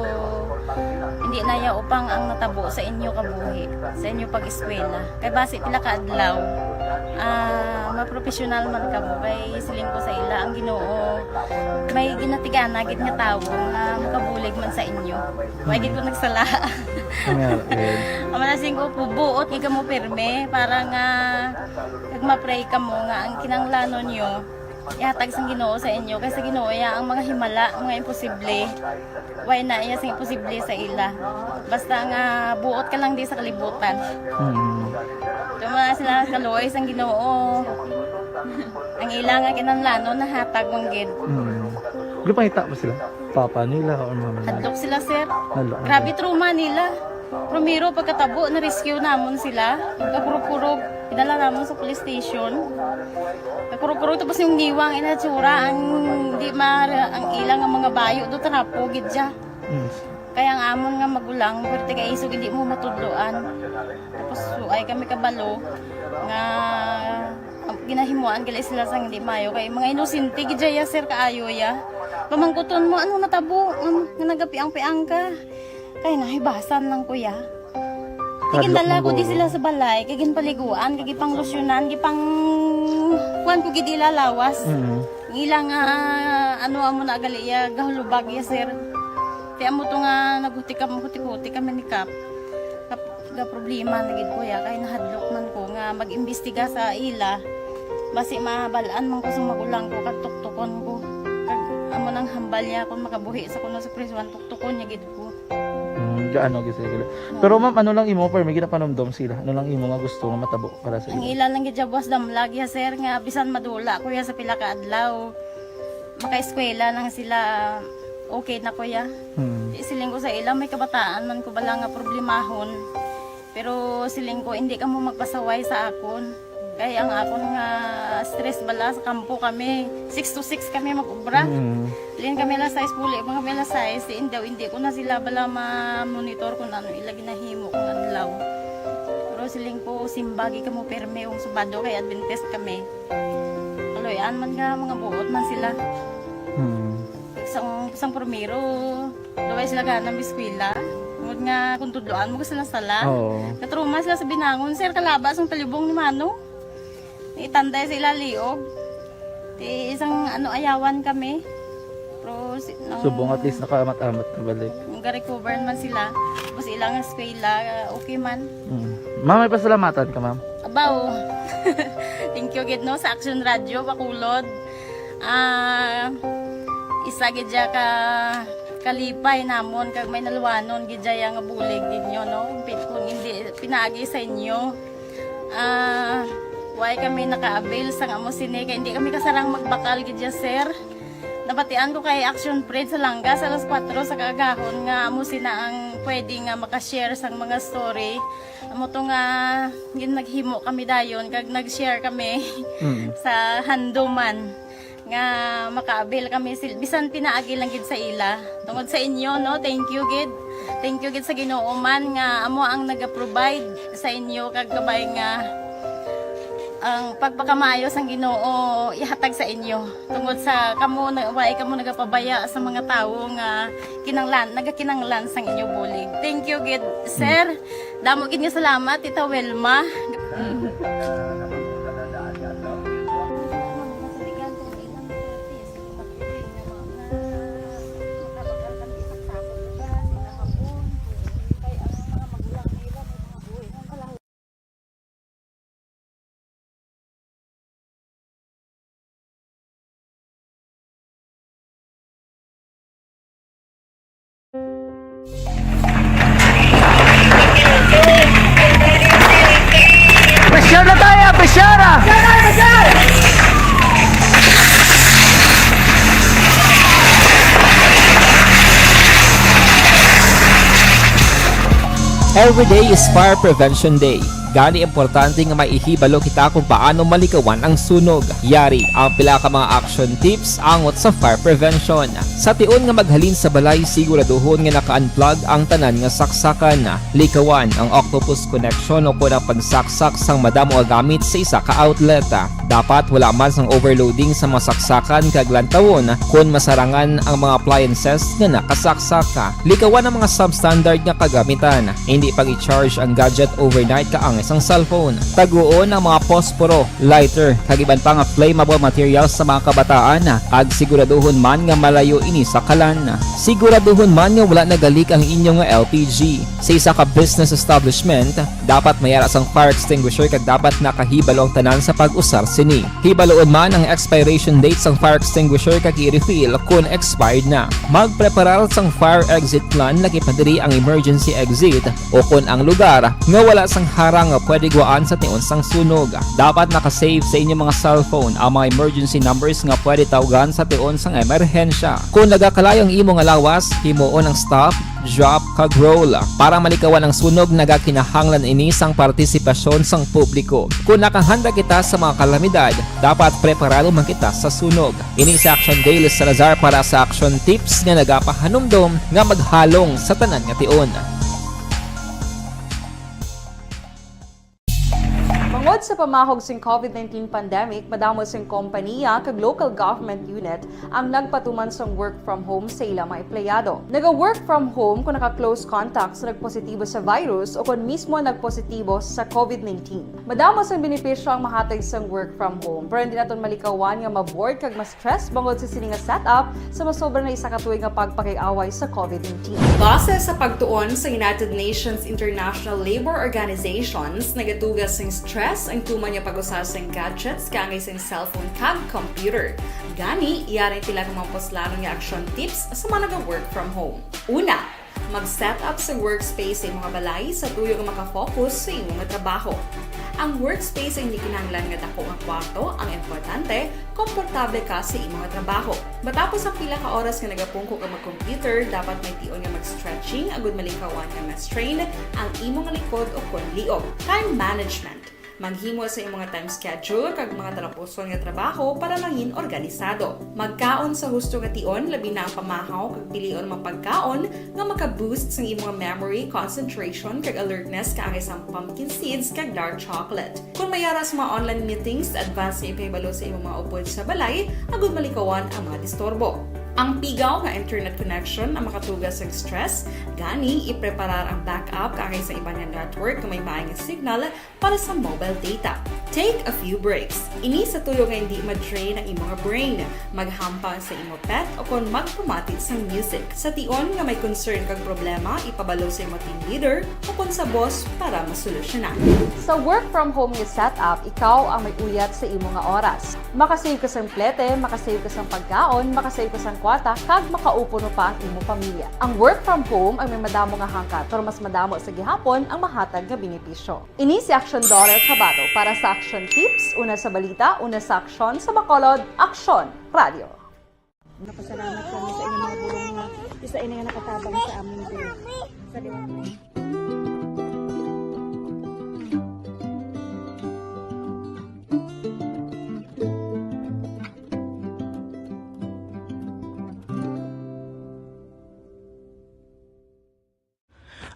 hindi na ya upang ang natabo sa inyo kabuhi, sa inyo pag-eskwela. Kay base pila ka adlaw. Maprofessional man ka mo kay siling ko sa ila ang Ginoo. May ginatigana gid nga tawo nga makabulig man sa inyo. May gid ko nagsala. Amanasing ko pubuot nga mo pirme para nga kag ma-pray ka mo nga ang kinanglanon niyo ihatag sang Ginoo sa inyo kay sa Ginoo ya ang mga himala, mga imposible. Why na iya sing imposible sa ila. Basta nga buot ka lang di sa kalibutan. Tuma sila kaluoy sang Ginoo. Ang ila nga kinanglanon nahatag mong gid. Di pa hita ba sila? Papa nila o mama nila? Hadlok sila sir. Hadlok. Grabe trauma nila. Primero pagkatabo na-rescue namon sila. Kakurog-kurog. Pinala namon sa police station. Kakurog-kurog tapos yung giwang inatsura ang di ang ilang nga mga bayo do trapo gid siya. Kaya ang amon nga magulang perti kay iso hindi mo matudloan. Tapos ay kami kabalo nga ginahimuan gali sila sang hindi mayo kay mga inosente gid ya sir kaayo ya. Pamangkuton mo ano natabo nga nagapiang-piang ka. Kay nahibasan lang kuya. Ikindala ko di sila sa balay, kay ginpaliguan, kay gipang losyunan, gipang kuan ko gid ilalawas. Ilang ano amo na gali ya gahulubag ya sir. Ti amo to nga naghuti kami ni Kap. Ga problema na gid ko ya kay nahadlok man ko nga mag-imbestiga sa ila. Basi mabalaan man ko sa magulang ko kag tuktukon ko. Kag amo nang hambal niya kung makabuhi sa kuno sa prison tuktukon niya gid ko. Gaano gid sila. Pero ma'am, ano lang imo per may ginapanomdom sila? Ano lang imo nga gusto nga matabo para sa Ang ila? ila lang gid jabwas damlag ya sir nga bisan madula ko ya sa pila ka adlaw. Maka-eskwela nang sila okay na ko ya. Siling ko sa ila may kabataan man ko bala nga problemahon. Pero siling ko hindi ka mo magpasaway sa akon. Kaya ang akon nga stress bala sa kampo kami. 6 to 6 kami mag-ubra. Lin kami la size puli, mga kami la size. Hindi ko na sila bala ma-monitor kung ano ila ginahimo kung adlaw. Pero siling ko simbagi ka mo perme yung subado kay Adventist kami. Kaloyan man nga mga buot man sila. Isang primero, luway sila ka ng biskwila. Ngod nga kung tudloan mo ko sila sala. Katruma sila sa binangon, sir kalabas ang talibong ni Mano. Itanday sila liog. Isang ayawan kami. Pero Subong at least nakaamat-amat na balik. Ga-recover man sila. Tapos ilang eskwela, okay man. Ma'am, may pasalamatan ka ma'am? Abaw. Thank you gid no sa Action Radio Bacolod. Isa gid ka kalipay namon kag may naluwanon gid nga bulig ninyo no. Kung hindi pinaagi sa inyo. Why kami naka-avail sa amo sine kay hindi kami kasarang magbakal gid sir. Nabatian ko kay Action Friend sa Langga sa alas 4 sa kaagahon nga amo sina ang pwede nga maka-share sang mga story. Amo to nga naghimo kami dayon kag nag-share kami sa handuman nga maka-avail kami bisan pinaagi lang gid sa ila. Tungod sa inyo no, thank you gid. Thank you gid sa Ginoo man nga amo ang naga-provide sa inyo kag kabay nga ang pagpakamayos ang Ginoo ihatag sa inyo tungod sa kamo nagapabaya sa mga tawo nga nagakinanglan sang inyo bulig. Thank you gid sir. Damo gid nga salamat Tita Welma. Pressure na tayo! Pressure! Every day is Fire Prevention Day. Gani importante nga maihibalo kita kung paano malikawan ang sunog. Yari ang pila ka mga action tips angot sa fire prevention. Sa tion nga maghalin sa balay, siguraduhon nga naka-unplug ang tanan nga saksakan. Likawan ang octopus connection o kung ang pagsaksak sang madamo gamit sa isa ka outlet. Dapat wala man sang overloading sa mga saksakan kag lantawon kung masarangan ang mga appliances nga nakasaksaka. Likawan ang mga substandard nga kagamitan. Hindi pag i-charge ang gadget overnight kaang isang cellphone. Taguon ang mga posporo, lighter, kag iban pa nga flammable materials sa mga kabataan. Ag siguraduhon man nga malayo ini sa kalan. Siguraduhon man nga wala nagalik ang inyong LPG. Sa isa ka business establishment, dapat mayara sang fire extinguisher kag dapat nakahibalo ang tanan sa pag-usar sini. Hibaloon man ang expiration date sang fire extinguisher kag i-refill kung expired na. Magpreparar sang fire exit plan laki padiri ang emergency exit o kung ang lugar nga wala sang harang nga pwede guaan sa tion sang sunog. Dapat nakasave sa inyong mga cellphone ang mga emergency numbers nga pwede tawagan sa tion sang emerhensya. Kung nagakalayo ang imong lawas, himuon ang stop, drop, kag roll. Para malikawan ang sunog, nagakinahanglan ini sang partisipasyon sang publiko. Kung nakahanda kita sa mga kalamidad, dapat preparado man kita sa sunog. Ini sa Action Daily Salazar para sa action tips nga nagapahanumdom nga maghalong sa tanan nga tion. Tungod sa pamahog sing COVID-19 pandemic, madamo sing kompanya kag local government unit ang nagpatuman sang work from home sa ilang mga empleyado. Naga-work from home kung naka-close contact sa nagpositibo sa virus o kung mismo nagpositibo sa COVID-19. Madamo sang benepisyo ang mahatag sang work from home, pero hindi naton malikawan nga ma-bored kag ma-stress bangod sa sini nga setup sa masobra na isa ka tuig nga pagpakiaway sa COVID-19. Base sa pagtuon sa United Nations International Labour Organizations, nagatugas sing stress ang tuman niya pag-usas ng gadgets kangay sa cellphone kag computer. Gani, iyaring tila ng mga poslanong nga action tips sa mga nag-work from home. Una, mag-set up sa workspace sa mga balay sa tuyo nga makafocus sa imong trabaho. Ang workspace ay hindi kinahanglan nga dako nga kwarto, ang importante, komportable ka sa imong trabaho. Matapos ang pila ka oras nga nagapungko ka mag-computer, dapat may tion nga mag-stretching agud malikawan nga ma-strain ang imong likod o kon liog. Time management. Maghimo sa imong time schedule kag mga talapuson nga trabaho para maging organisado. Magkaon sa husto nga tion, labi na ang pamahaw kag pilion mga pagkaon nga maka-boost sa imong memory, concentration kag alertness kaangay sa pumpkin seeds kag dark chocolate. Kung mayaras mga online meetings, advance nga ipahibalo sa imong mga upod sa balay, agud malikawan ang mga disturbo. Ang pigaw nga internet connection ang makatugas sa stress, gani ipreparar ang backup kaangay sa ibang network kung may maayong signal para sa mobile data. Take a few breaks. Ini sa tuyo nga hindi ma-drain ang imong brain, maghampa sa imong pet o kung magpumati sa music. Sa tion nga may concern kag problema, ipabalo sa imong team leader o kung sa boss para masolusyonan. Sa work from home nga setup, ikaw ang may uyat sa imong nga oras. Makasave ka sa plete, makasave ka sa pagkaon, makasave ka sa kwata, kag makaupo no pa ang imong pamilya. Ang work from home ay may madamo nga hangkat, pero mas madamo sa gihapon ang mahatag nga benepisyo. Ini si Action Dollar Kabato para sa Action Tips, una sa balita, una sa aksyon, sa Bacolod, Aksyon Radio. Napasalamat kami sa inyong mga bulong nga isa ina nga nakatabang sa amin din. Sa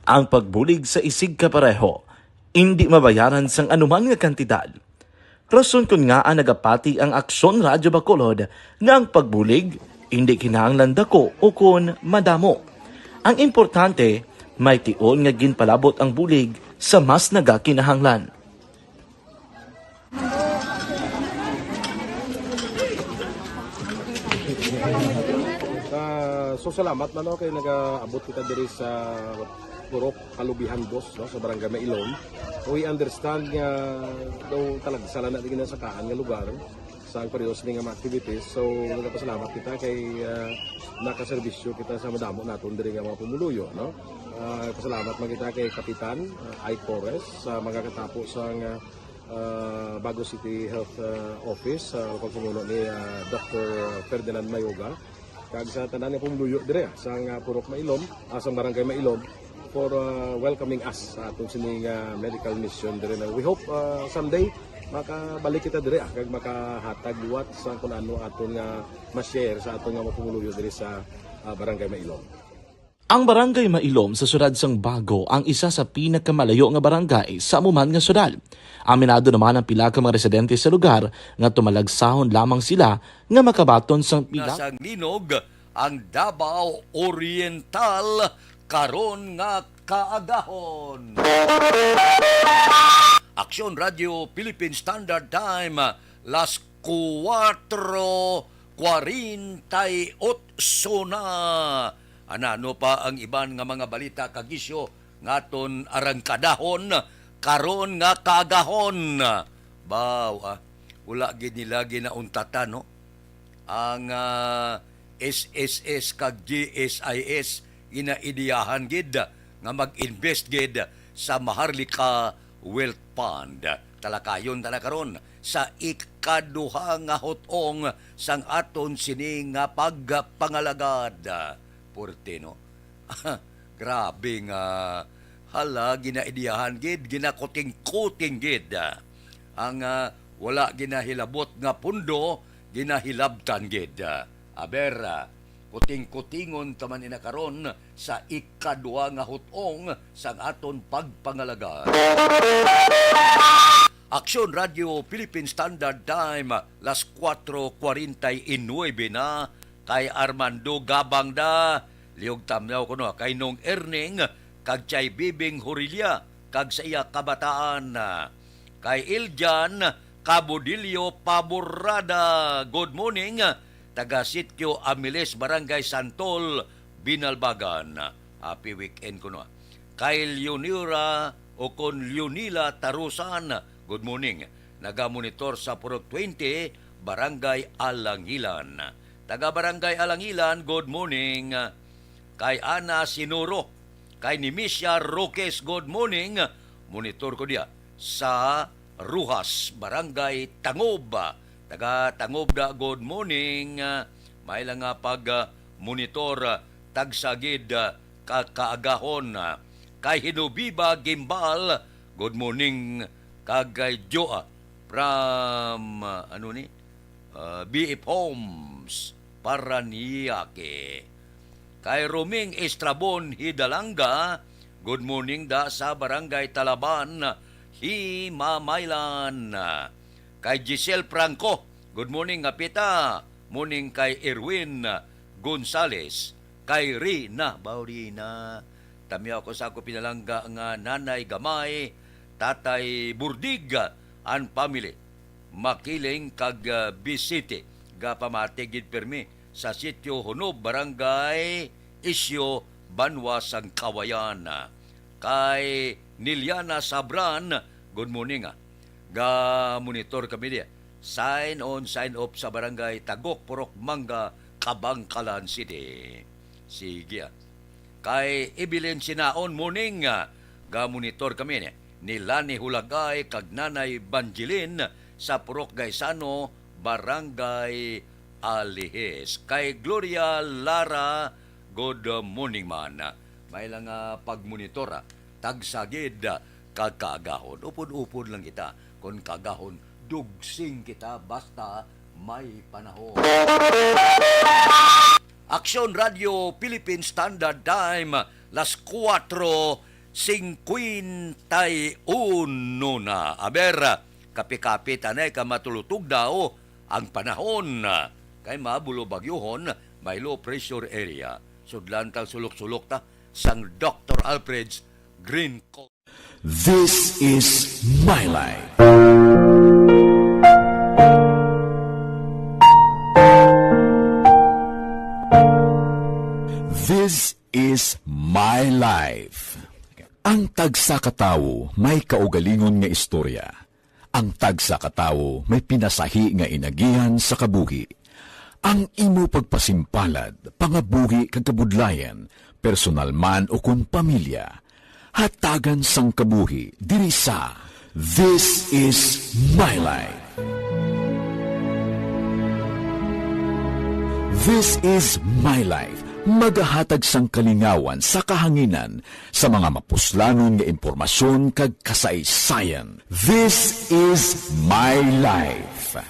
Ang pagbulig sa isig kapareho, hindi mabayaran sang anuman nga kantidad. Rason kun nga ang nagapati ang Aksyon Radyo Bacolod nga ang pagbulig, hindi kinahanglan dako o kun madamo. Ang importante, may tion nga ginpalabot ang bulig sa mas nagakinahanglan. So salamat man kay nagaabot kita diri sa Purok Kalubihan Boss no, sa Barangay Mailom. We understand nga daw talaga sala na din sa kaan nga lugar sa parehas ning mga activities. So nagapasalamat kita kay nakaserbisyo kita sa madamo naton diri nga mga pumuluyo no. Pasalamat man kita kay Kapitan Ike Torres sa mga katapo sa Bago City Health Office sa pagpumuno ni Dr. Ferdinand Mayoga kag sa tanan nga pumuluyo dire sa Purok Mailom, sa Barangay Mailom for welcoming us sa atong sining medical mission dire. We hope someday makabalik kita dire kag makahatag liwat sa kun ano aton nga ma-share sa aton nga mapumuluyo dire sa Barangay Mailom. Ang Barangay Mailom sa syudad sang Bago ang isa sa pinakamalayo nga barangay sa amuman nga syudad. Aminado naman ang pila ka mga residente sa lugar nga tumalagsahon lamang sila nga makabaton sang pila. Nasang linog ang Davao Oriental karon nga kaagahon. Aksyon Radio Philippine Standard Time las 4:48 na. Ano pa ang iban nga mga balita kagisyo ngaton arangkadahon karon nga kaagahon. Bawa wala gid nila ginauntatan no. Ang SSS kag GSIS inaidiyahan gid nga mag-invest gid sa Maharlika Wealth Fund. Talakayon tala karon sa ikaduha nga hotong sang aton sini nga pagpangalagad. Porte no. Grabe nga hala ginaidiyahan gid, ginakuting-kuting gid. Ang wala ginahilabot nga pundo, ginahilabtan gid. Aber kuting-kutingon taman ina karon sa ikaduha nga hutong sang aton pagpangalaga. Aksyon Radio Philippine Standard Time, las 4:49 na, kay Armando Gabang da, liog tamyaw ko no, kay Nong Erning, kag Chay Bibing Horilya, kag sa iya kabataan, kay Iljan Cabudillo Paborada, good morning, taga Sitio Amiles, Barangay Santol, Binalbagan, happy weekend ko no. Kay Leonira o kon Leonila Tarusan, good morning. Naga-monitor sa Purok 20, Barangay Alangilan. Taga Barangay Alangilan, good morning. Kay Ana Sinuro, kay Nimisha Roques, good morning. Monitor ko dia sa Ruhas, Barangay Tangob. Taga Tangob da, good morning. May lang nga pag-monitor tagsagid kaagahon. Kay Hinubiba Gimbal, good morning. Kagay Joa from BF Homes, Paranaque. Kay Roming Estrabon Hidalanga, good morning da sa Barangay Talaban, Himamaylan. Kay Giselle Franco, good morning apita. Morning kay Erwin Gonzales. Kay Rina Baurina. Tamiya ko sa ako pinalangga nga nanay gamay, tatay Burdig, an family. Makiling kag bisite, ga pamatigid permi sa Sitio Hunob, Barangay Isyo, Banwa, sang Kawayan. Kay Niliana Sabran, good morning. Ga monitor kami dia. Sign on, sign off sa Barangay Tagok, Purok Manga, Kabangkalan City. Sige. Kay Ibilin Sinaon, morning, ga-monitor kami ni Lani Hulagay kag Nanay Banjilin sa Purok Gaisano, Barangay Alihes. Kay Gloria Lara, good morning man. May lang pagmonitor, tagsagid kag kaagahon. Upod-upod lang kita. Kung kaagahon, dugsing kita basta may panahon. Aksyon Radio Philippine Standard Time, las 4:51 na. Aber, kapi-kapi tanay ka matulutog daw ang panahon. Kay mabulo bagyuhon, may low pressure area. Sudlan tang sulok-sulok ta, sang Dr. Alfred's Green Coat. This is my life. This is my life. Ang tagsa katawo may kaugalingon nga istorya. Ang tagsa katawo may pinasahi nga inagihan sa kabuhi. Ang imo pagpasimpalad, pangabuhi kag kabudlayan, personal man o kung pamilya, hatagan sang kabuhi diri sa This is my life. This is my life. Magahatag sang kalingawan sa kahanginan sa mga mapuslanon nga impormasyon kag kasaysayan. This is my life.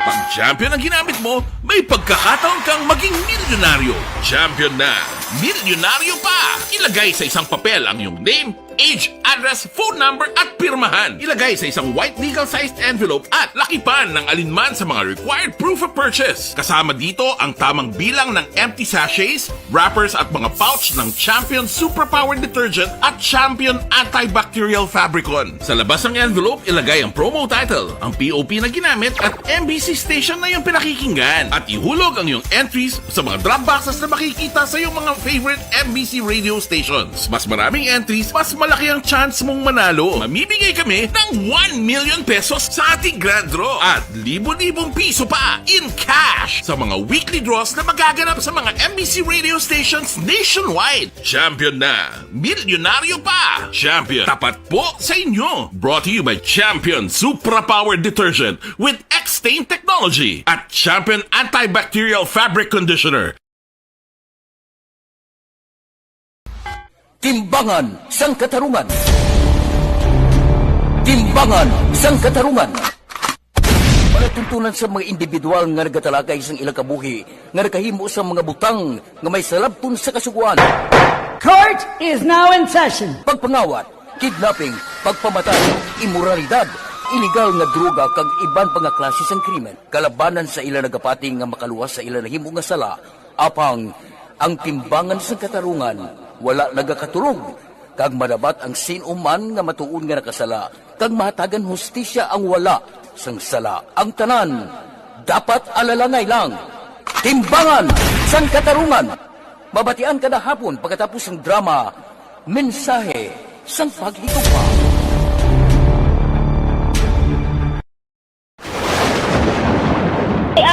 Pag champion ang ginamit mo, may pagkakataon kang maging milyonaryo. Champion na, milyonaryo pa! Ilagay sa isang papel ang iyong name, age, address, phone number at pirmahan. Ilagay sa isang white legal-sized envelope at lakipan ng alinman sa mga required proof of purchase. Kasama dito ang tamang bilang ng empty sachets, wrappers at mga pouch ng Champion Superpower Detergent at Champion Antibacterial Fabricon. Sa labas ng envelope, ilagay ang promo title, ang POP na ginamit at MBC station na iyong pinakikinggan. At ihulog ang iyong entries sa mga drop boxes na makikita sa iyong mga favorite MBC radio stations. Mas maraming entries, mas malaki ang chance mong manalo. Mamimigay kami ng 1 million pesos sa ating grand draw at libo-libong piso pa in cash sa mga weekly draws na magaganap sa mga MBC radio stations nationwide. Champion na, milyonaryo pa. Champion, tapat po sa inyo. Brought to you by Champion Superpower Detergent with X-Stain Technology at Champion Antibacterial Fabric Conditioner. Timbangan sang katarungan. Timbangan sang katarungan. Palatuntunan sa mga individual nga nagatalagay sang ilang kabuhi nga nakahimo sa mga butang nga may salabton sa kasuguan. Kay Court is now in session. Pagpangawat, kidnapping, pagpamatay, imoralidad, iligal nga droga kag iban pa nga klase sang krimen. Kalabanan sa ila nagapati nga makaluwas sa ila nahimo nga sala, apang ang timbangan sa katarungan wala nagakatulog. Kag madabat ang sinuman nga matuon nga nakasala, kag mahatagan hustisya ang wala sang sala. Ang tanan dapat alalangay lang. Timbangan sang katarungan. Babatian kada hapon pagkatapos ng drama, mensahe sang paghigugma.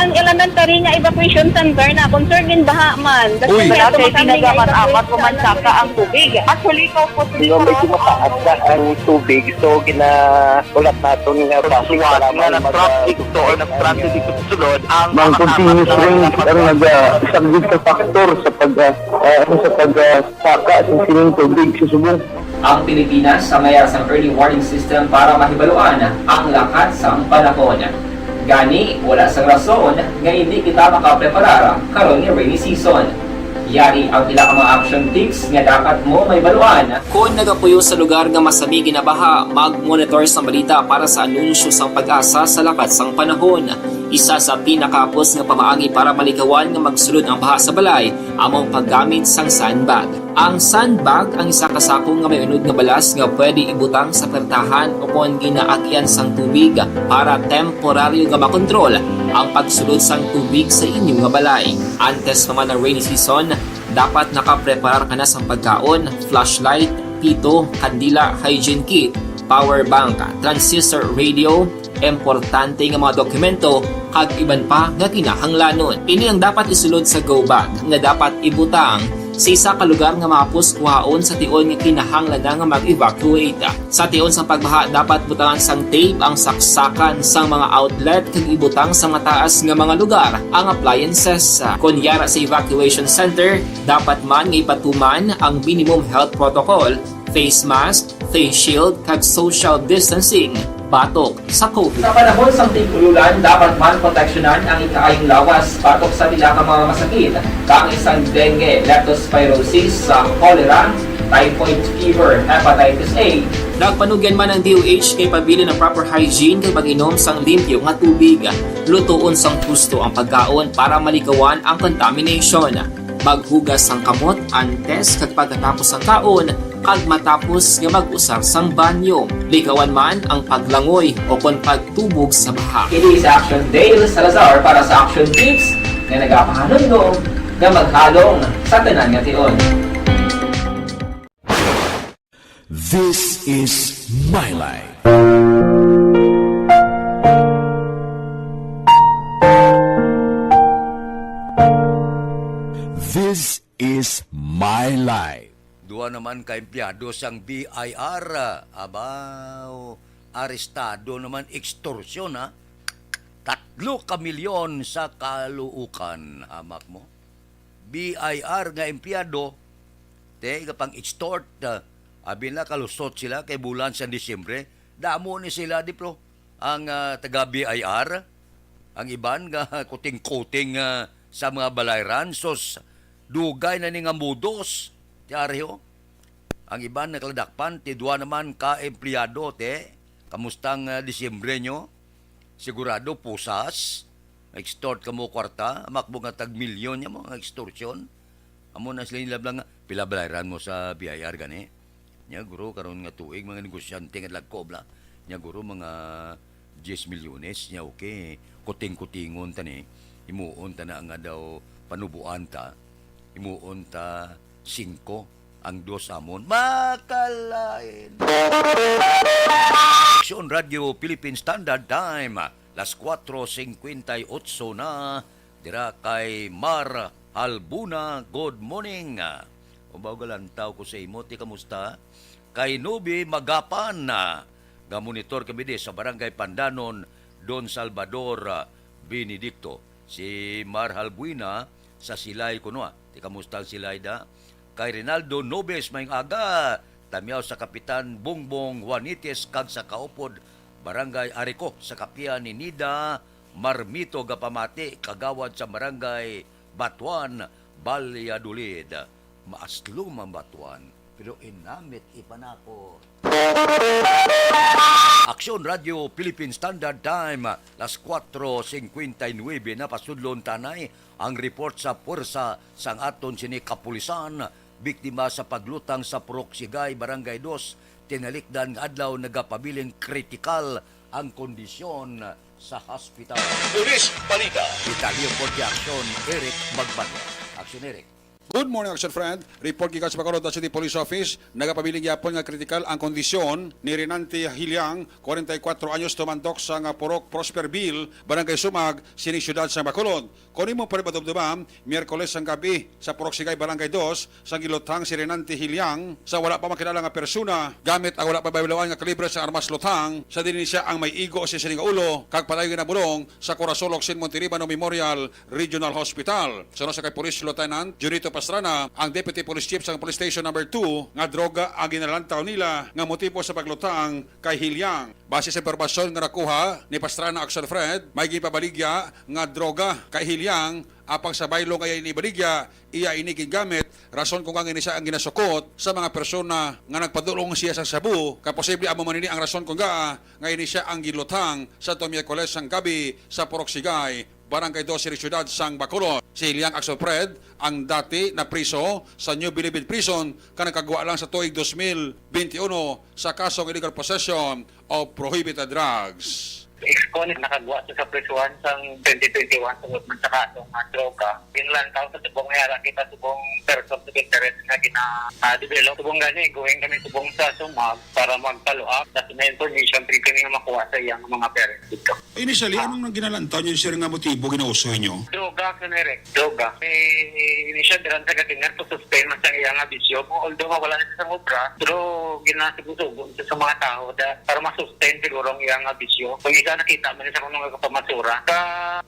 Ang elementary nga evacuation center na concern din baha man. Uy, Kasi tinagaman-apat pumansaka ang tubig. Actually, ko po medyo mataas na ang tubig. So, ulat natin nga pasiwat nga nag-traffic to or nag-traffic dito sa sulod. Ang continuous rain ang nag-subject sa factor sa pagsaka sa sining tubig sa subong. Ang Pilipinas sa mayroon sa early warning system para mahibaluan ang lakat sa panahon. Gani, wala sang rason nga hindi kita makapreparar karon ni rainy season. Yari ang pila ka mga action tips nga dapat mo may baluan. Kung nagapuyo sa lugar nga masabi ginabaha, mag-monitor sa balita para sa anunsyo sang pag-asa sa lakat sang panahon. Isa sa pinakapos nga pamaagi para malikawan nga magsulod ang baha sa balay, among paggamit sang sandbag. Ang sandbag ang isa kasakong nga may unod nga balas nga pwede ibutang sa pertahan upon ginaagyan sang tubig para temporaryo nga makontrol ang pagsulod sang tubig sa inyong nga balay. Antes naman ng rainy season, dapat nakapreparar ka na sa pagkaon, flashlight, pito, kandila, hygiene kit, power bank, transistor radio, importante nga mga dokumento, kag iban pa nga kinahanglanon. Ini ang dapat isulod sa go bag nga dapat ibutang sa isa ka lugar nga mapos kuhaon sa tion nga kinahanglan nga mag-evacuate. Sa tion sa pagbaha dapat butangan sang tape ang saksakan sang mga outlet kag ibutang sa mataas nga mga lugar ang appliances. Kunyara sa evacuation center, dapat man nga ipatuman ang minimum health protocol, face mask, face shield kag social distancing. Batok sa COVID. Sa panahon sa tigululan, dapat man proteksyonan ang ikaayong lawas batok sa pila ka mga masakit. Kang isang dengue, leptospirosis, cholera, typhoid fever, hepatitis A. Nagpanugyan man ang DOH kay pabili ng proper hygiene kay pag-inom sang limpyo nga tubig. Lutuon sang gusto ang pagkaon para malikawan ang contamination. Maghugas sang kamot antes kag pagkatapos ang kaon kag matapos nga mag-usar sang banyo. Likawan man ang paglangoy o kon pagtubog sa baha. It is Action Dale Salazar para sa Action Tips nga nagapahanundong nga maghalong sa tanan nga tion. This is My Life. This is My Life. Dua naman ka empleyado sang BIR, abaw, arestado naman extortion ha. 3 milyon sa kaluukan, hamak mo. BIR nga empleyado, kapang extort, abi na kalusot sila kay bulan sa Disyembre, damo ni sila diplo, ang taga BIR, ang iban nga kuting-kuting sa mga balayran, sos dugay na ni nga mudos, tiaryo. Ang iban nagladakpan, tidwa naman ka empleyado, kamustang Disyembre nyo? Sigurado pusas, extort ka mo kwarta, makbo nga tag-milyon niya mo, extortion. Amo na sila nilablang nga, pilabalayran mo sa BIR gani. Nya guro, karon nga tuig, mga negosyante nga lagkobla. Nya guro, mga 10 milyones, nya okay, kuting-kutingon tani, imuon ta na nga daw panubuan ta, imuon ta 5 ang 2 amon makalain. Action Radio Philippine Standard Time, las 4:58 na, dira kay Mar Albuna. Good morning. Ubaw galantaw ko sa imo, ti kamusta? Kay Nubi Magapan, ga-monitor kami di sa Barangay Pandanon, Don Salvador Benedicto. Si Mar Albuina sa Silay kuno. Ti kamusta ang Silay da? Kay Rinaldo Nobes mayong aga, tamiyaw sa Kapitan Bongbong Juanites kag sa Kaupod Barangay Arico sa kapian ni Nida Marmito Gapamati kagawad sa Barangay Batuan Valladolid. maaslo mambatuan, pero inamit ipanako. Aksyon Radio Philippine Standard Time, las 4:59 na pasudlon tanay ang report sa puwersa sang aton sini kapulisan, biktima sa paglutang sa Purok Sigay, Barangay 2, tinalikdan nga adlaw nagapabiling kritikal ang kondisyon sa hospital. Pulis Balita. Italyo po di aksyon, Eric Magbanwa. Aksyon, Eric. Good morning, Action Friend. Report gikan sa Bacolod City Police Office, nagapabiling yapon nga kritikal ang kondisyon ni Renante Hilyang, 44 anyos, tumandok sa nga Purok Prosperville, Barangay Sumag, sining syudad sa Bacolod. Kunin mo pala batubdubam, Miyerkules ang gabi sa Purok Sigay, Barangay 2, sa gilotang si Renante Hilyang sa wala pa makilala nga persona, gamit ang wala pa baylawan nga kalibre sa armas lotang, sa din siya ang may igo sa sining ulo, kag palayo nga bulong sa Corazon Sin Monterribano Memorial Regional Hospital. Sunod sa kay Police Lieutenant Junito Pastrana, ang Deputy Police Chief sa Police Station number 2, nga droga ang ginalantaw nila nga motibo sa paglutang kay Hilyang. Base sa impormasyon nga nakuha ni Pastrana Action Fred, may gipabaligya nga droga kay Hilyang apang sa baylo nga inibaligya, iya inigigamit, rason kung ang inisa ang ginasukot sa mga persona nga nagpadulong siya sa Cebu, kaposible amo manini ang rason kung nga inisya ang gilutang sa Miyerkules ang gabi sa Purok Sigay, Barangay 2, Ciudad sang Bacolod. Si Hilyang Axelfred ang dati na priso sa New Bilibid Prison ka nakagawa lang sa tuig 2021 sa kasong illegal possession of prohibited drugs. Ex-con nakagawa sa prisuhan sang 2021 tungod man sa kasong droga. Ginlantaw sa tubong ngayara kita tubong person to interest nga gina-develop. Tubong gani, gawin kami tubong sa Sumag para magpaluap. Tapos may information free kami nga makuha sa iyang mga parents dito. Initially, anong ginalantaw niyo sir nga motibo ginausoy niyo? Droga, kanirek. Droga. May initial diran sa gatingan to sustain man sa iyang bisyo. Although wala na sa obra, pero ginasigusugon sa mga tao para masustain siguro ang iyang bisyo. Kung nakita man sa mga kapamasura. Sa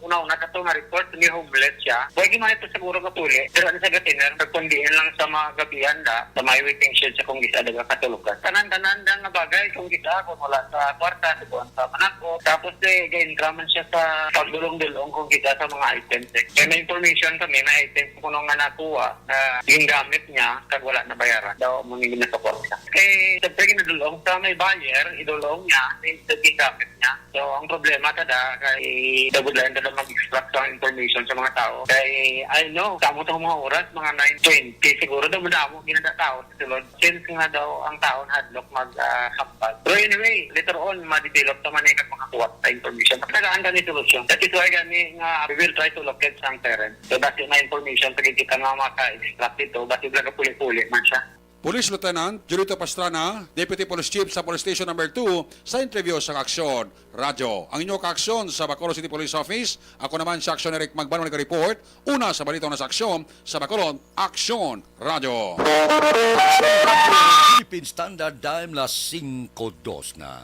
una-una ka ito nga report, may homeless siya. Huwag man ito siguro kapuli. Pero ano sa gatiner, nagpundiin lang sa mga gabihan sa may waiting shed sa kung gisa daga katulugan. Tanan-tanan nga bagay kung gisa, kung wala sa kwarta, siguro sa manako. Tapos ga-intraman siya sa pagdulong-dulong kung gisa sa mga items. May information kami na items kung nga nakuha na yung gamit niya kag wala na bayaran. Daw mong hindi na-support siya. Kaya sabi ginadulong sa may buyer, idulong niya, yung gamit niya. So, ang problema tada kay dabudlayan tada mag-extract ng information sa mga tao. Kay, I know, tamo itong mga oras, mga 9:20, siguro daw madamo ginada tao sa sulod. Since nga daw ang taon hadlock mag-hambal. Pero anyway, later on, ma-develop naman yung mga kuwat sa information. Nagaan ka ni solusyon. That is why gani nga we will try to locate sa parent. So, dati na information, pag kita nga maka-extract ito, dati blaga puli-puli man siya. Police Lieutenant Julito Pastrana, Deputy Police Chief sa Police Station number 2 sa interview sa Aksyon Radyo. Ang inyong kaaksyon sa Bacolod City Police Office, ako naman si Aksyon Eric Magbanwa nag-report. Una sa balita na sa aksyon sa Bacolod, Aksyon Radyo. Philippine Standard Time las 5:02 na.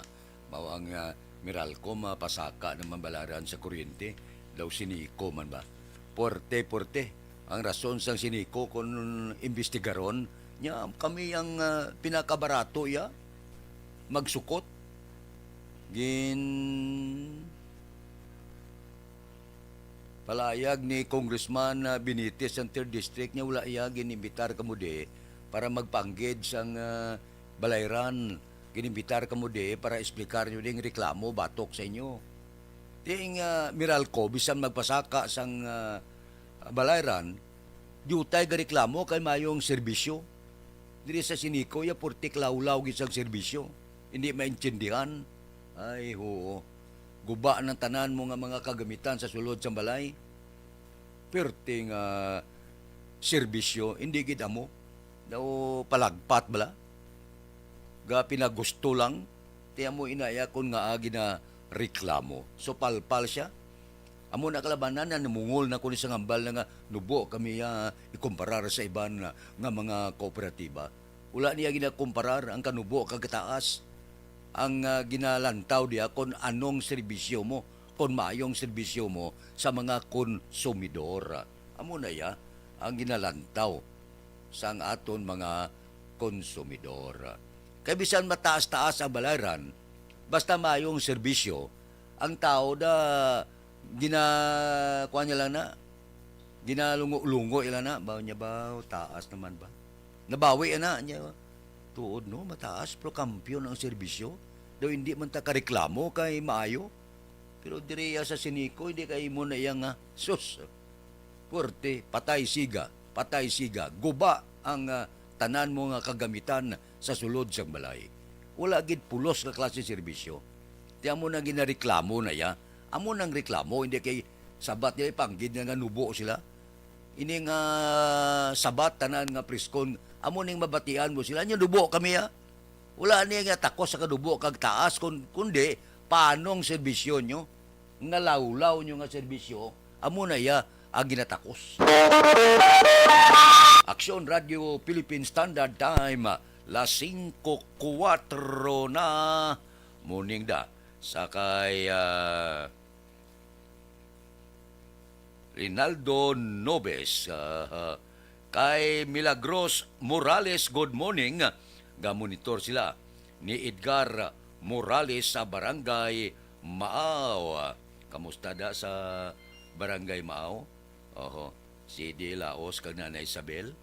Mawang Meralco mapasaka ng mambalaran sa kuryente. Daw siniko man ba? Porte. Ang rason sang siniko kung investigaron, nya kami ang pinakabarato magsukot palayag ni Congressman Benitez ang 3rd District nya wala ginimbitar kamude para magpanggid sang balayran, ginimbitar kamude para explicar nyo ding reklamo batok sa inyo ding Meralco bisan magpasaka sang balayran diutay ga reklamo kay mayong serbisyo. Diri sa siniko, portik lawlaw gisang serbisyo. Hindi maintindihan. Ay, oo. Guba ng tanan mo nga mga kagamitan sa sulod sa balay. Perting serbisyo, hindi gid mo. Daw palagpat bala. Ga pinagusto lang. Tiya mo inaya kung nga agi na reklamo. So palpal siya. Amo na kalabanan na namungol na kunin sa ngambal na nga nubo kami ikumparar sa iban nga mga kooperatiba. Wala niya ginakumparar ang kanubo kagataas. Ang ginalantaw diya kung anong serbisyo mo, kung maayong serbisyo mo sa mga konsumidor. Amo na ya ang ginalantaw sa ang aton mga konsumidor. Kaya bisan mataas-taas ang balaran, basta maayong serbisyo, ang tao kuha niya lang na, ginalungo-lungo ilan na, baw niya ba, taas naman ba? Nabawi na niya. Tuod no, mataas pero kampiyon ang serbisyo. Daw hindi man ta kareklamo kay maayo. Pero diriya sa siniko, hindi kay mo na iyang sus. Puerte, patay siga, guba ang tanan mo nga kagamitan sa sulod sang balay. Wala gid pulos ka klase serbisyo. Tiyan mo na ginareklamo na ya. Amo nang reklamo, hindi kay sabat nila panggid nga nubo sila. Ini nga sabat tanan nga priskon, amo ning mabatian mo sila. Nya nubo kami ya. Wala niya nga takos sa kadubo kag taas kundi paanong serbisyo nyo? Nga lawlaw nyo nga serbisyo, amo na ya ang ginatakos. Aksyon Radio Philippine Standard Time, las 5:04 na morning da. Sakay Rinaldo Nobes, kay Milagros Morales, good morning. Gamonitor sila ni Edgar Morales sa Barangay Maaw. Kamusta da sa Barangay Maaw? Oho, si De Laos kag Nanay Isabel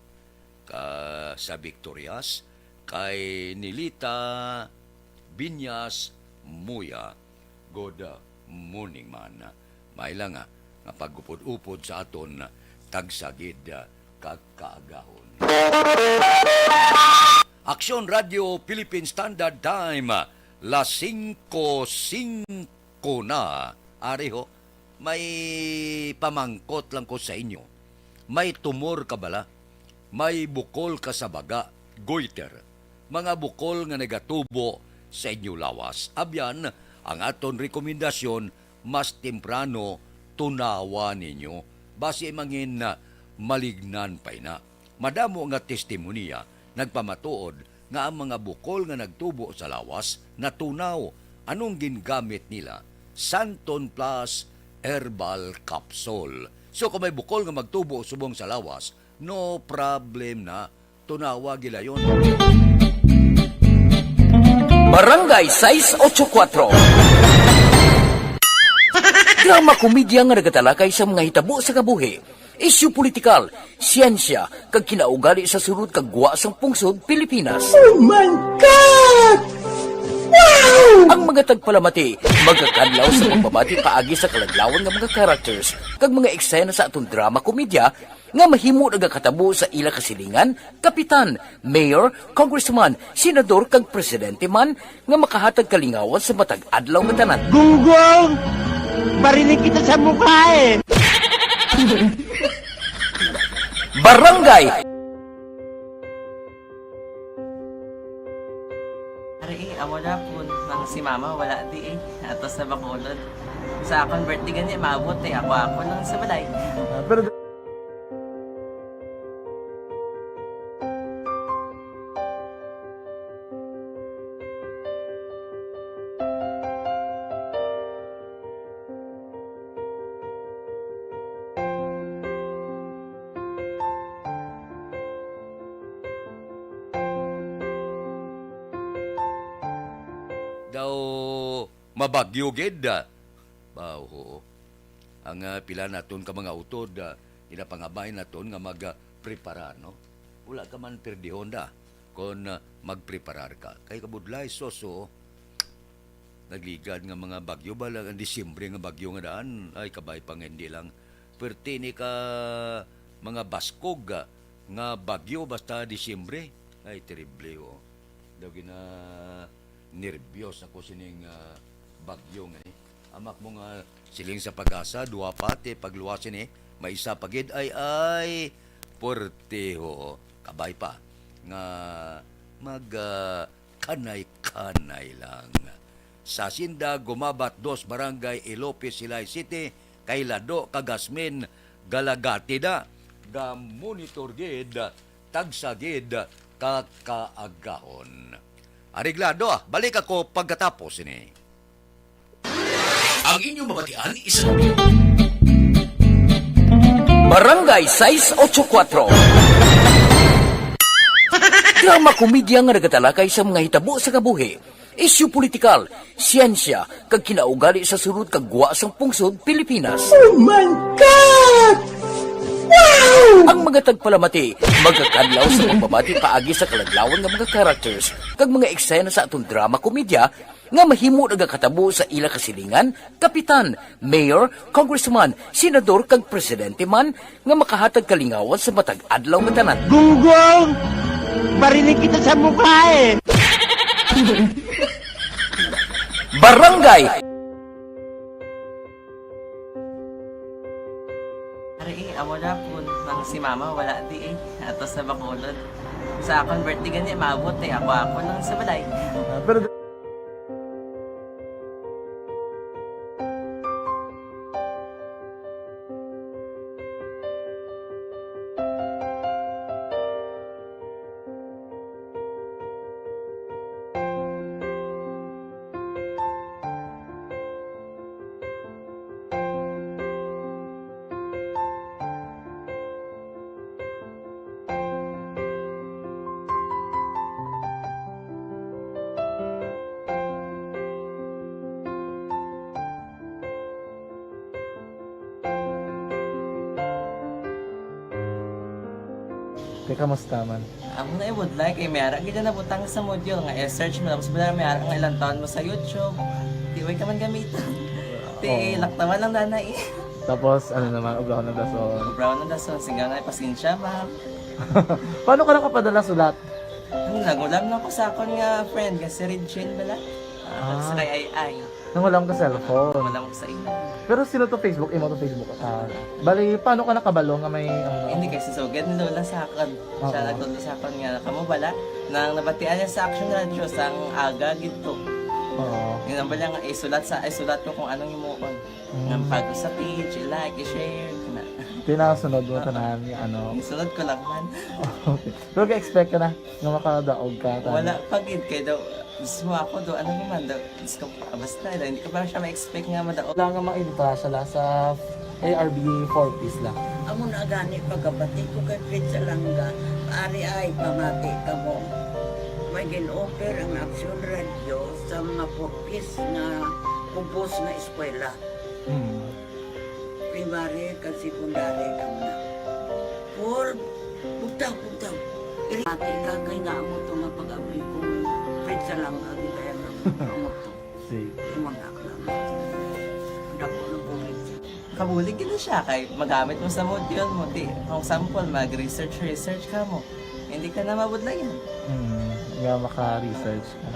sa Victorias, kay Nilita Binyas Muya. Good morning man. Maila nga pagupod-upod sa aton tagsagid kag kaagahon. Aksyon Radio Philippine Standard Time, las 5:05 na. Ari ho, may pamangkot lang ko sa inyo. May tumor ka bala? May bukol ka sa baga, goiter. Mga bukol nga nagatubo sa inyo lawas. Abyan, ang aton rekomendasyon, mas temprano tunawa ninyo. Base mangin na malignan pa na. Madamo nga testimonya nagpamatuod nga ang mga bukol nga nagtubo sa lawas natunaw. Anong gingamit nila? Santon Plus Herbal Capsule. So kung may bukol nga magtubo subong sa lawas, no problem na tunawa gila yon. Barangay 684. Drama komedya nga nagatalakay sa mga hitabo sa kabuhi. Isyu politikal, siyensya, kag kinaugali sa surut kag guwa sang pungsod Pilipinas. Oh my God! Wow! Ang mga tagpalamati, magkakadlaw sa pagbabati paagi sa kalaglawan ng mga characters kag mga eksena sa atong drama komedya nga mahimo nagakatabo sa ila kasilingan, kapitan, mayor, congressman, senador kag presidente man nga makahatag kalingawan sa matag adlaw nga tanan. Gunggong! Barinig kita sa mukha eh! Barangay! Ari amo na po, mga si mama wala di atos na Bacolod. Sa akong birthday ganyan, maabot ako lang sa balay. Pero daw mabagyo gid. Bawo. Ang pila naton ka mga utod, inapangabay naton nga magpreparar, no? Wala ka man perdihon da kung magpreparar ka. Kay kabudlay soso, nagligad nga mga bagyo ba lang ang Disyembre nga bagyo nga daan, ay kabay pang hindi lang. Perti ni ka mga baskog nga bagyo basta Disyembre, ay terrible oh. Daw gina nervyos ako sining bagyo nga ni. Amak mo nga siling sa pag-asa, duwa pati pagluwasin may isa pagid ay porteho kabay pa nga mag kanay-kanay lang. Sa Sinda, Gumabat 2, Barangay Ilope, Silay City, kay Lado, Kagasmin, Galagati da, ga monitor gid, tagsagid, kakaagahon. Ariglado, balik ako pagkatapos ini. Ang inyong mabatian, isang Barangay 684. Drama komedya nga nagatalakay sa mga hitabo sa kabuhi. Isyu politikal, siyensya, kag kinaugali sa surut kag guwa sang pungsod Pilipinas. Oh my God! Ang mga tagpalamati, magkakadlaw sa pagbabati paagi sa kalaglawan ng mga characters kag mga eksena sa atong drama komedya nga mahimo nagakatabo sa ila kasilingan, kapitan, mayor, congressman, senador kag presidente man nga makahatag kalingawan sa matag adlaw nga tanan. Gunggong! Barinig kita sa mukha eh! Barangay! Amo na po, nang si mama wala di eh. Atos na Bacolod. Sa akong birthday ganyan, maabot eh. Ako lang sa balay. Pero kaya kamusta man? Amo na would like eh. Mayara kita na butang sa module nga search mo. Tapos bala mayara nga ilang taon mo sa YouTube. Di way ka man gamitan. Di laktaman lang nanay eh. Tapos ano naman, ubraw ng dason. Ubraw ng dason. Sigaw na pasensya ma'am. Paano ka nakapadala sulat? Nagulam na ko sa akon nga friend. Kasi Regine bala. Sa kay ay. Nang walang ka cellphone. Walang ko sa ina. Pero sino to Facebook? Imo to Facebook. Bali, paano ka nakabalo nga may... Hindi kasi sugad ni Lola sa akin. Siya nagtulo sa akin nga, kamo bala, nang nabatian niya sa Action Radio sang aga gito. Oo. Yun ang bala nga, isulat ko kung anong imuon. Nga pag sa page, i-like, i-share. Tinasunod mo tanan yung ano. Sunod ko lang man. Okay. Pero ka-expect ka na nga makadaog ka. Wala, pagid kayo daw. Gusto mo ako do, ano naman daw, basta hindi ko parang siya ma-expect nga madaog. Wala nga ma-inta siya sa ARB 4-piece lang. Amo na gani pagkabati ko kay Fred sa langga, ari ay pamati ka mo. May gin-offer ang Action Radio sa mga 4-piece na kumpos na eskwela. Primary kag secondary ka mo na. For, bugtaw. Pati ka kay nga mo ito nga pag-abri ko. Fred sa langga, di kaya nga mo ito. Kumanda ka lang. Dako ng bulig. Kabulig din siya kay magamit mo sa module mo. Di, kung sample, mag-research ka mo. Hindi ka na mabudla yan. Nga maka-research ka.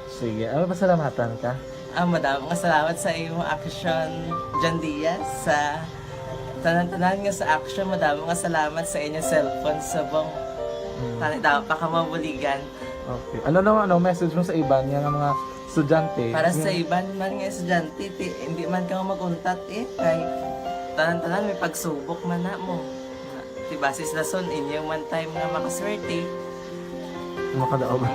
Sige, ano ba salamatan ka? Madaming salamat sa iyong Action John Diaz sa tanan-tanan nga sa Action. Madaming salamat sa inyong cellphone sa bong dapat pa ka mabuligan. Okay. Ano message mo sa iban nga mga estudyante? Para sa iban man nga estudyante, hindi man ka maguntat eh. Kay tanan-tanan may pagsubok man na mo. Basis lason inyong one time nga makaswerte. Makadaog.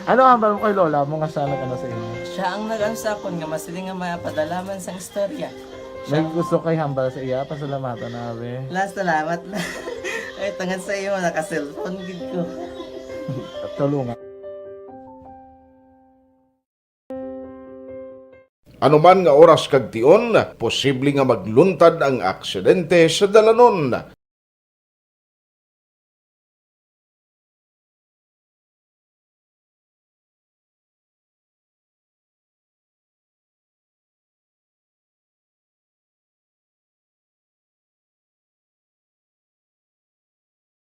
Ano ang mo kay Lola mo nga siya nag-ano sa inyo? Siya ang nag-ano sa akon nga masiling nga mapadalaman sa istorya. May gusto kay hambal sa iya, pasalamatan na be. Last salamat na. Ay tangan sa iyo naka-cellphone gid ko. Tulungan. Ano man nga oras kag tion, posible nga magluntad ang aksidente sa dalanon.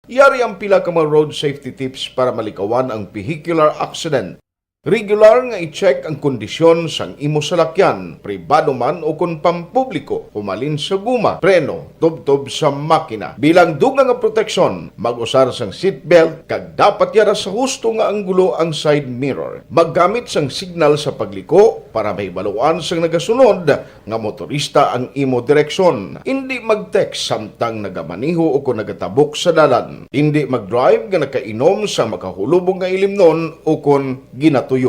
Yari ang pila ka mga road safety tips para malikawan ang vehicular accident. Regular nga i-check ang kondisyon sang imo salakyan, pribado man o kung pampubliko, humalin sa guma, preno, tubtob sa makina. Bilang dugang nga proteksyon, mag-usar sang seatbelt, kag dapat yara sa husto nga anggulo ang side mirror. Maggamit sang signal sa pagliko para mahibaluan sang nagasunod nga motorista ang imo direksyon. Hindi mag-text samtang nagamaniho o kung nagatabok sa dalan. Hindi mag-drive nga nakainom sa makahulubong nga ilimnon o kung ginatuyo.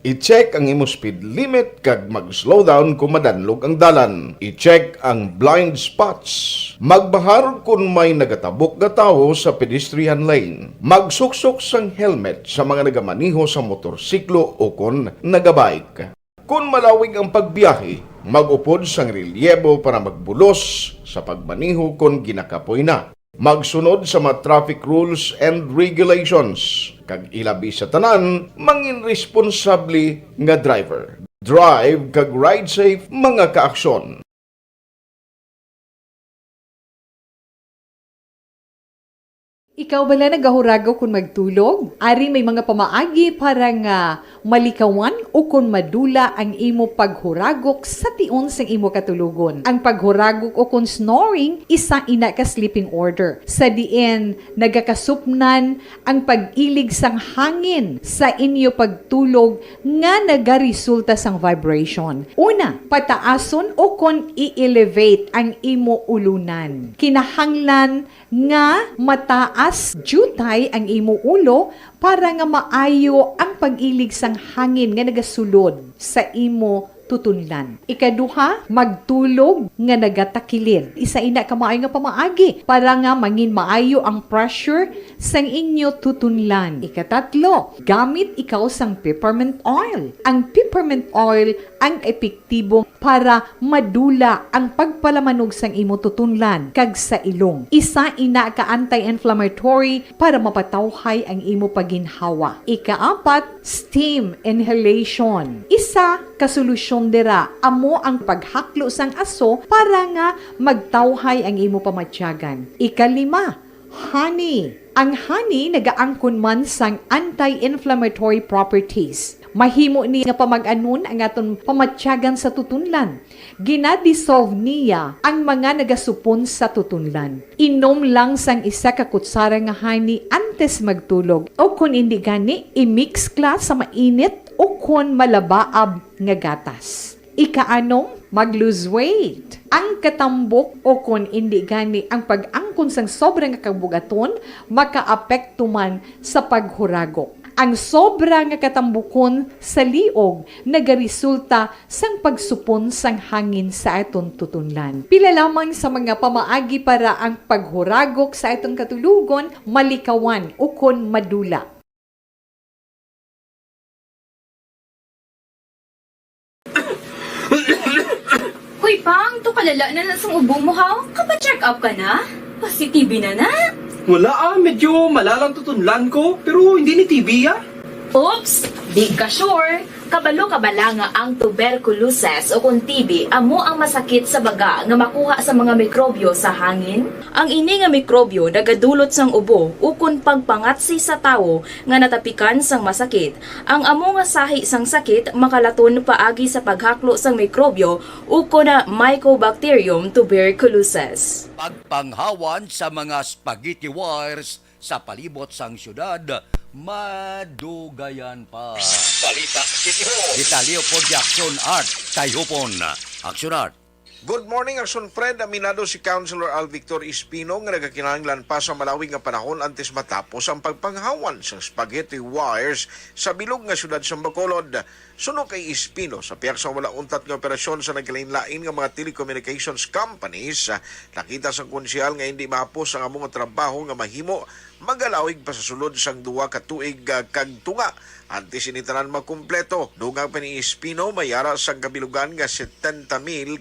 I-check ang imo speed limit kag mag-slow down kung madanlog ang dalan. I-check ang blind spots. Magbahar kung may nagatabok nga tawo sa pedestrian lane. Magsuksok sang helmet sa mga nagamaniho sa motorsiklo o kung nagabike. Kung malawig ang pagbiyahe, Mag-upod sang relyebo para magbulos sa pagmaniho kon ginakapoy na. Magsunod sa mga traffic rules and regulations. Kag ilabi sa tanan, mangin responsable nga driver. Drive kag ride safe mga kaaksyon. Ikaw bala nagahurago kung magtulog? Ari may mga pamaagi para nga malikawan o kung madula ang imo paghuragok sa tion sang imo katulugon. Ang paghuragok o kung snoring, isa ina ka sleeping order. Sa diin, nagakasupnan ang pag-ilig sang hangin sa inyo pagtulog nga nagaresulta sang vibration. Una, pataason o kung i-elevate ang imo ulunan. Kinahanglan nga mataas jutay ang imo ulo para nga maayo ang pag-ilig sang hangin nga nagasulod sa imo tutunlan. Ikaduha, magtulog nga nagatakilid. Isa ina ka maayo nga pamaagi para nga mangin maayo ang pressure sang inyo tutunlan. Ikatatlo, gamit ikaw sang peppermint oil. Ang peppermint oil ang epektibo para madula ang pagpalamanog sang imo tutunlan kag sa ilong. Isa ina ka anti-inflammatory para mapatawhay ang imo paginhawa. Ikaapat, steam inhalation. Isa ka solusyon dira amo ang paghaklo sang aso para nga magtawhay ang imo pamatyagan. Ikalima, honey. Ang honey nagaangkon man sang anti-inflammatory properties. Mahimo ni nga pamag-anon ang aton pamatyagan sa tutunlan. Ginadissolve niya ang mga nagasupon sa tutunlan. Inom lang sang isa ka kutsara nga honey antes magtulog. O kung hindi gani, i-mix class sa mainit o kung malabaab nga gatas. Ikaanong, mag-lose weight. Ang katambok o kung hindi gani ang pag-angkon sang sobrang kabugaton, makaapekto man sa paghuragok. Ang sobra nga katambukon sa liog nagaresulta sang pagsupon sang hangin sa aton tutunlan. Pila lamang sa mga pamaagi para ang paghuragok sa aton katulugon malikawan o kon madula. Hoy Pang, to kalala na sang ubo mo ha? Kapa-check up ka na? Si TB na na? Wala medyo malalang tutunlan ko, pero hindi ni TB Oops! Di ka sure. Kabalo kabala nga ang tuberculosis o kung TB amo ang masakit sa baga nga makuha sa mga mikrobyo sa hangin. Ang ini nga mikrobyo nagadulot sang ubo o kung pagpangatsi sa tawo nga natapikan sang masakit. Ang amo nga sahi sang sakit makalaton paagi sa paghaklo sang mikrobyo o kung na Mycobacterium tuberculosis. Pagpanghawan sa mga spaghetti wires sa palibot sang syudad, madugayan pa. Balita City Hall. Detalyo po di Action Art. Tayo po na Action Art. Good morning, Action Fred. Aminado si Councilor Al Victor Espino nga nagakinahanglan pa sa malawig nga panahon antes matapos ang pagpanghawan sa spaghetti wires sa bilog nga syudad sa Bacolod. Suno kay Espino, sa piyak sa wala untat nga operasyon sa nagkalain-lain nga mga telecommunications companies, nakita sa konsyal nga hindi mahapos ang among trabaho nga mahimo magalawig pa sa sulod sang duwa ka tuig kag tunga. Antes initanan makumpleto, dugang pa ni Espino mayara sang kabilugan nga 70,000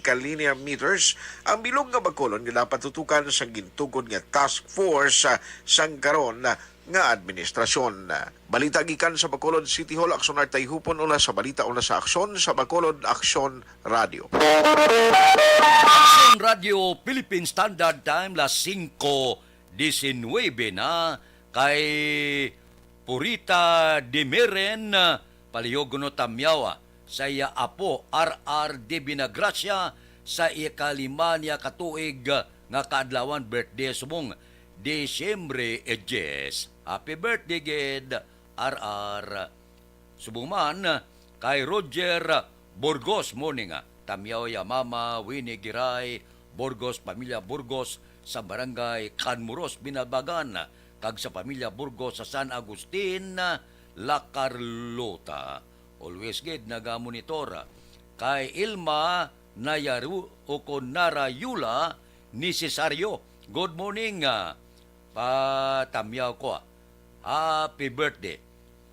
ka linear meters ang bilog nga Bacolod nga dapat tutukan sa gintugod nga task force sang karon nga administrasyon. Balita gikan sa Bacolod City Hall, Action Art Tayhupon una sa balita una sa Aksyon sa Bacolod Action Radio. Action Radio Philippine Standard Time las 5:19 na kay Purita de Meren Paliyogono Tamyawa sa iya apo RR de Binagracia sa ikalima niya katuig nga kaadlawan birthday subong Disyembre 10. Happy birthday gid RR. Subong man kay Roger Burgos morning Tamyaw ya mama Winnie Giray Burgos pamilya Burgos sa barangay Canmuros Binabagan kag sa pamilya Burgos sa San Agustin La Carlota. Always gid nagamonitor kay Ilma Nayaru o Konara Yula ni Cesario. Good morning patamyaw ko. Happy birthday.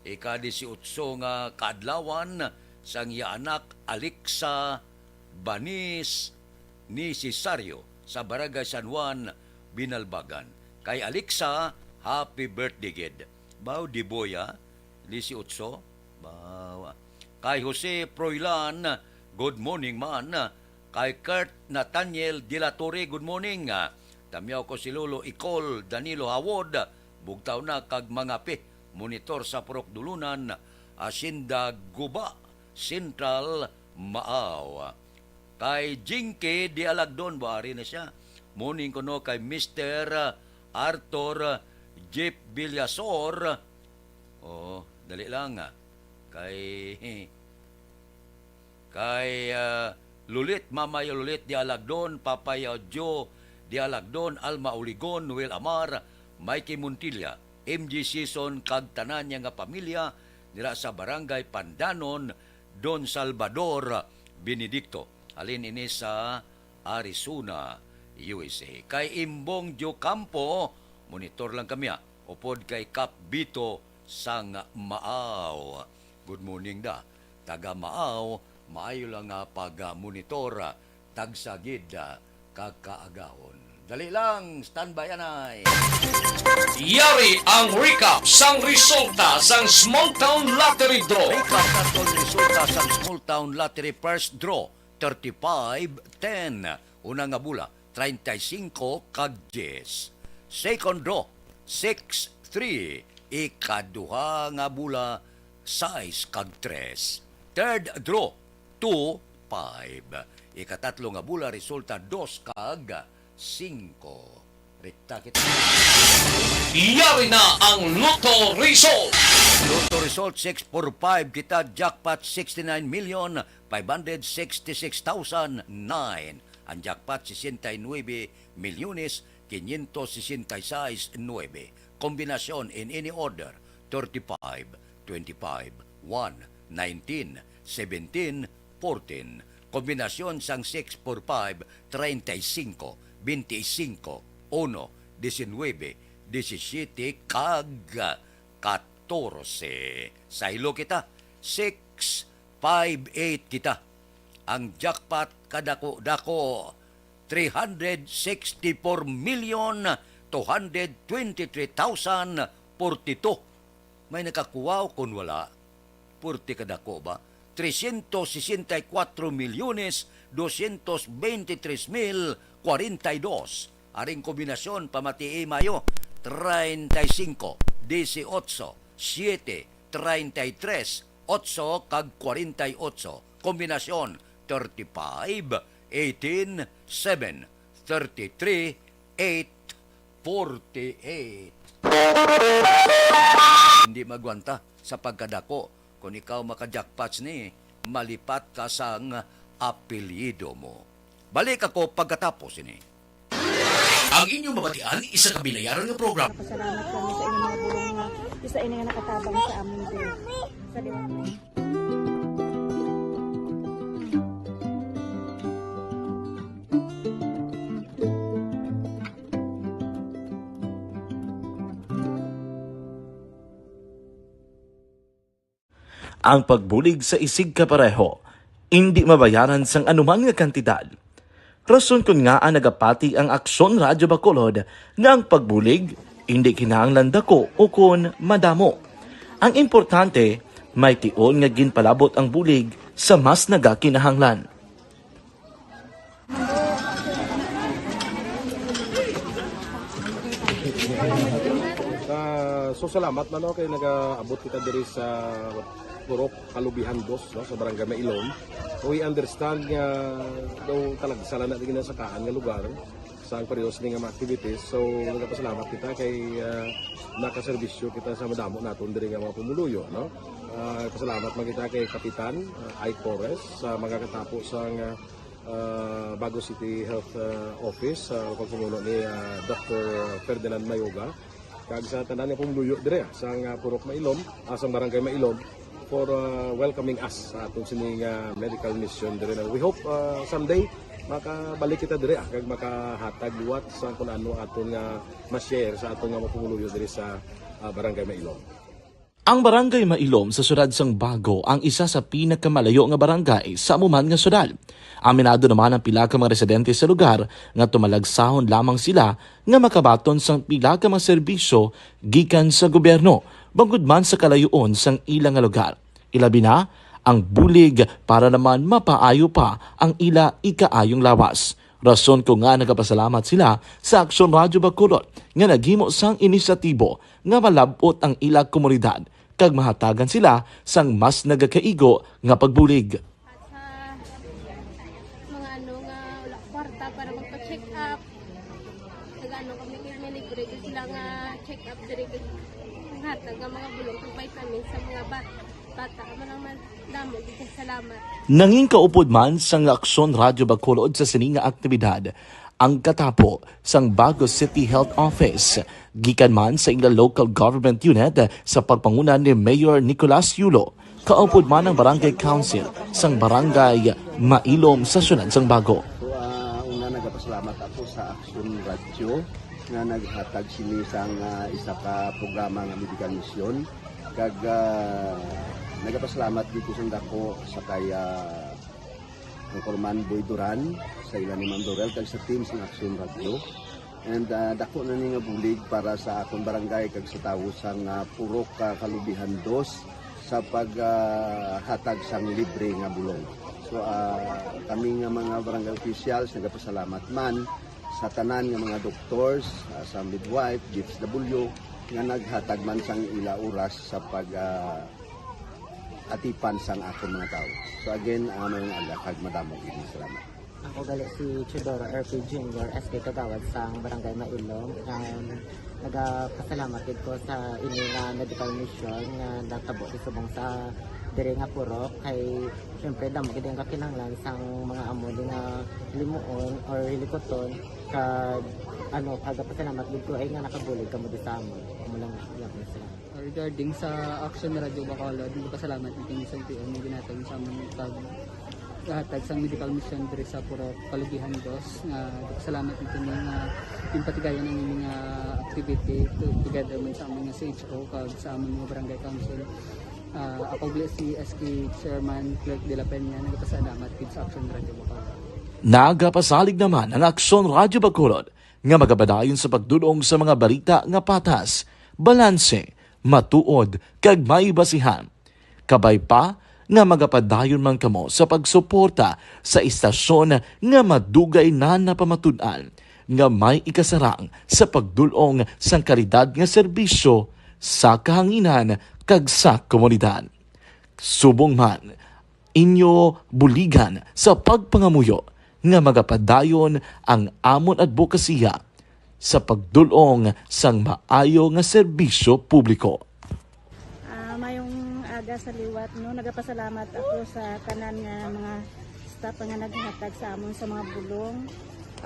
Ika-18 nga kaadlawan sang iya anak Alexa Banis ni Cesario sa Barangay San Juan, Binalbagan. Kay Alexa, happy birthday gid. Bao di Boya, 18. Bawa. Kay Jose Proilan, good morning man. Kay Kurt Nathaniel De La Torre, good morning. Tamyaw ko si Lolo Icol Danilo Hawod, bugtaw na kag mga monitor sa Purok Dulunan, Asinda Guba, Central Maaw. Kay Jinky Di Alagdon, baari na siya. Morning ko no kay Mr. Arthur Jeep Villasor. Oh, dali lang. Kay Lulit, Mamaya Lulit Di Alagdon, Papaya Joe Di Alagdon, Alma Uligon, Noel Amar, Mikey Montilla, MG Season, kag tanan niya nga pamilya nila sa Barangay Pandanon, Don Salvador, Benedicto. Alin ini sa Arizona, USA. Kay Imbong Jo Campo, monitor lang kami upod kay Kap Bito sang Maaw. Good morning da. Taga Maaw, maayo lang nga pag-monitor, tagsagid kakaagahon. Dali lang, standby anay. Yari ang recap sang resulta sang Small Town Lottery Draw. Recap natong resulta sang Small Town Lottery First Draw, 35-10. Una nga bula, 35 kag 10. Second draw, 6-3. Ikaduha nga bula, 6 kag 3. Third draw, 2-5. Ikatatlo nga bula, resulta 2 kag 5. Rekta kita. Yari na ang Lotto Result. Lotto Result 645 kita, jackpot 69,566,009. Ang jackpot 69 milyones 566,9. Kombinasyon in any order 35, 25, 1, 19, 17, 14. Kombinasyon sang 645, 35, 25, 1, 19, 17, kag 14. Sa ilo kita, 658 kita. Ang jackpot kadako-dako, 364,223,042. May nakakuwaw kung wala. Purti kadako ba? 364,223,042. Aring kombinasyon pamati mayo 35, 18, 7, 33, 8 kag 48. Kombinasyon 35, 18, 7, 33, 8, 48. Hindi magwanta sa pagkadako. Kung ikaw makajackpots ni, malipat ka sang apelyido mo. Balik ako pagkatapos ini. Ang inyong mabatian, isa kabilayaran ng program. Pasalamat kami sa inyong mga bulong nga. Isa ini nga nakatabang sa amin din. Sa Ang pagbulig sa isig kapareho, hindi mabayaran sang anuman nga kantidad. Rason kun nga ang nagapati ang Aksyon Radyo Bacolod nga ang pagbulig hindi kinahanglan dako o kun madamo. Ang importante, may tion nga ginpalabot ang bulig sa mas nagakinahanglan. So salamat man kay nagaabot kita diri sa Purok Kalubihan 2 no, sa Barangay Mailon. We understand nga daw talaga sala na din sa kaan nga lugar sa periodos ni nga activities. So nagapasalamat kita kay nakaserbisyo kita sa madamo naton diri nga mga pumuluyo no. Pasalamat man kita kay Kapitan Ike Torres sa mga katapo sa Bago City Health Office sa pagpumuno ni Dr. Ferdinand Mayoga kag sa tanan nga pumuluyo diri sa Purok Mailon, sa Barangay Mailon for welcoming us sa atong sining medical mission diri. We hope someday makabalik kita diri kag makahatag liwat sa kung ano aton nga ma-share sa aton nga mapumuluyo diri sa Barangay Mailon. Ang barangay Mailom sa siyudad sang Bago ang isa sa pinakamalayo nga barangay sa amuman nga siyudad. Aminado naman ang pila ka mga residente sa lugar nga tumalagsahon lamang sila nga makabaton sang pila ka mga serbisyo gikan sa gobyerno bangod man sa kalayoon sang ilang nga lugar. Ilabi na ang bulig para naman mapaayo pa ang ila ikaayong lawas. Rason ko nga nagapasalamat sila sa Aksyon Radyo Bacolod nga naghimo sang inisyatibo nga malabot ang ila komunidad kag mahatagan sila sang mas nagakaigo nga pagbulig. Mga nga wala kwarta para magpa-check up. Nagano kami libre sila nga check up diri hatag nga mga bulong kag vitamin sa mga bata. Naman damo dito salamat. Nanging kaupod man sang Aksyon Radyo Bacolod sa sininga aktibidad ang katapo sang Bago City Health Office gikan man sa ilang local government unit sa pagpangunan ni Mayor Nicolas Yulo. Kaupod man ang Barangay Council sang Barangay Mailom sa siyudad sang Bago. So, una nagapasalamat ako sa Aksyon Radio nga naghatag sini sang isa ka programa nga medical mission kag nagapasalamat dito sa dako sa kaya ang Corman Boy Duran sa ilan ni Ma'am Dorel kag sa team sa Aksyon Radio. And dako na ni nga bulig para sa akong barangay kag sa tawo sang Purok Kalubihan 2 sa paghatag sang libre nga bulong. So kami nga mga barangay officials nagapasalamat man sa tanan nga mga doctors, sa midwife, DFW nga naghatag man sang ila oras sa atipan sang akong mga tao. So again, mayong agakag madamo ini salamat. Ako gali si Chidoro RP Jr. SK Kagawad sang Barangay Mailom. Nagapasalamat ko sa ini nga medical mission nga natabo subong sa diri nga Purok kay syempre damo gid ang kakinahanglan sang mga amuli nga limuon or hilikoton kag pagapasalamat gid ko ay nga nakabulig kamo di sa amon. Lang sila. Regarding sa Aksyon Radyo Bacolod, pasalamat natin sa ITM na ginatag sa aming paghatag sa medical mission diri sa Purok Kalubihan 2. Pasalamat natin nga impatigayan ang mga activity together man sa aming CHO kag sa aming mga barangay council. Ako si SK Chairman Clerk de la Peña nagpasalamat kid sa Aksyon Radyo Bacolod. Nagapasalig naman ang Aksyon Radyo Bacolod nga magabadayon sa pagdulong sa mga balita nga patas, balanse, matuod, kag may basihan. Kabay pa nga magapadayon man kamo sa pagsuporta sa istasyon nga madugay na napamatud-an nga may ikasarang sa pagdulong sang kalidad nga serbisyo sa kahanginan kag sa komunidad. Subong man, inyo buligan sa pagpangamuyo nga magapadayon ang amon advokasya sa pagdulong sang maayo nga serbisyo publiko. Mayong aga sa liwat no, nagapasalamat ako sa tanan nga mga staff nga naghatag sa amon sa mga bulong.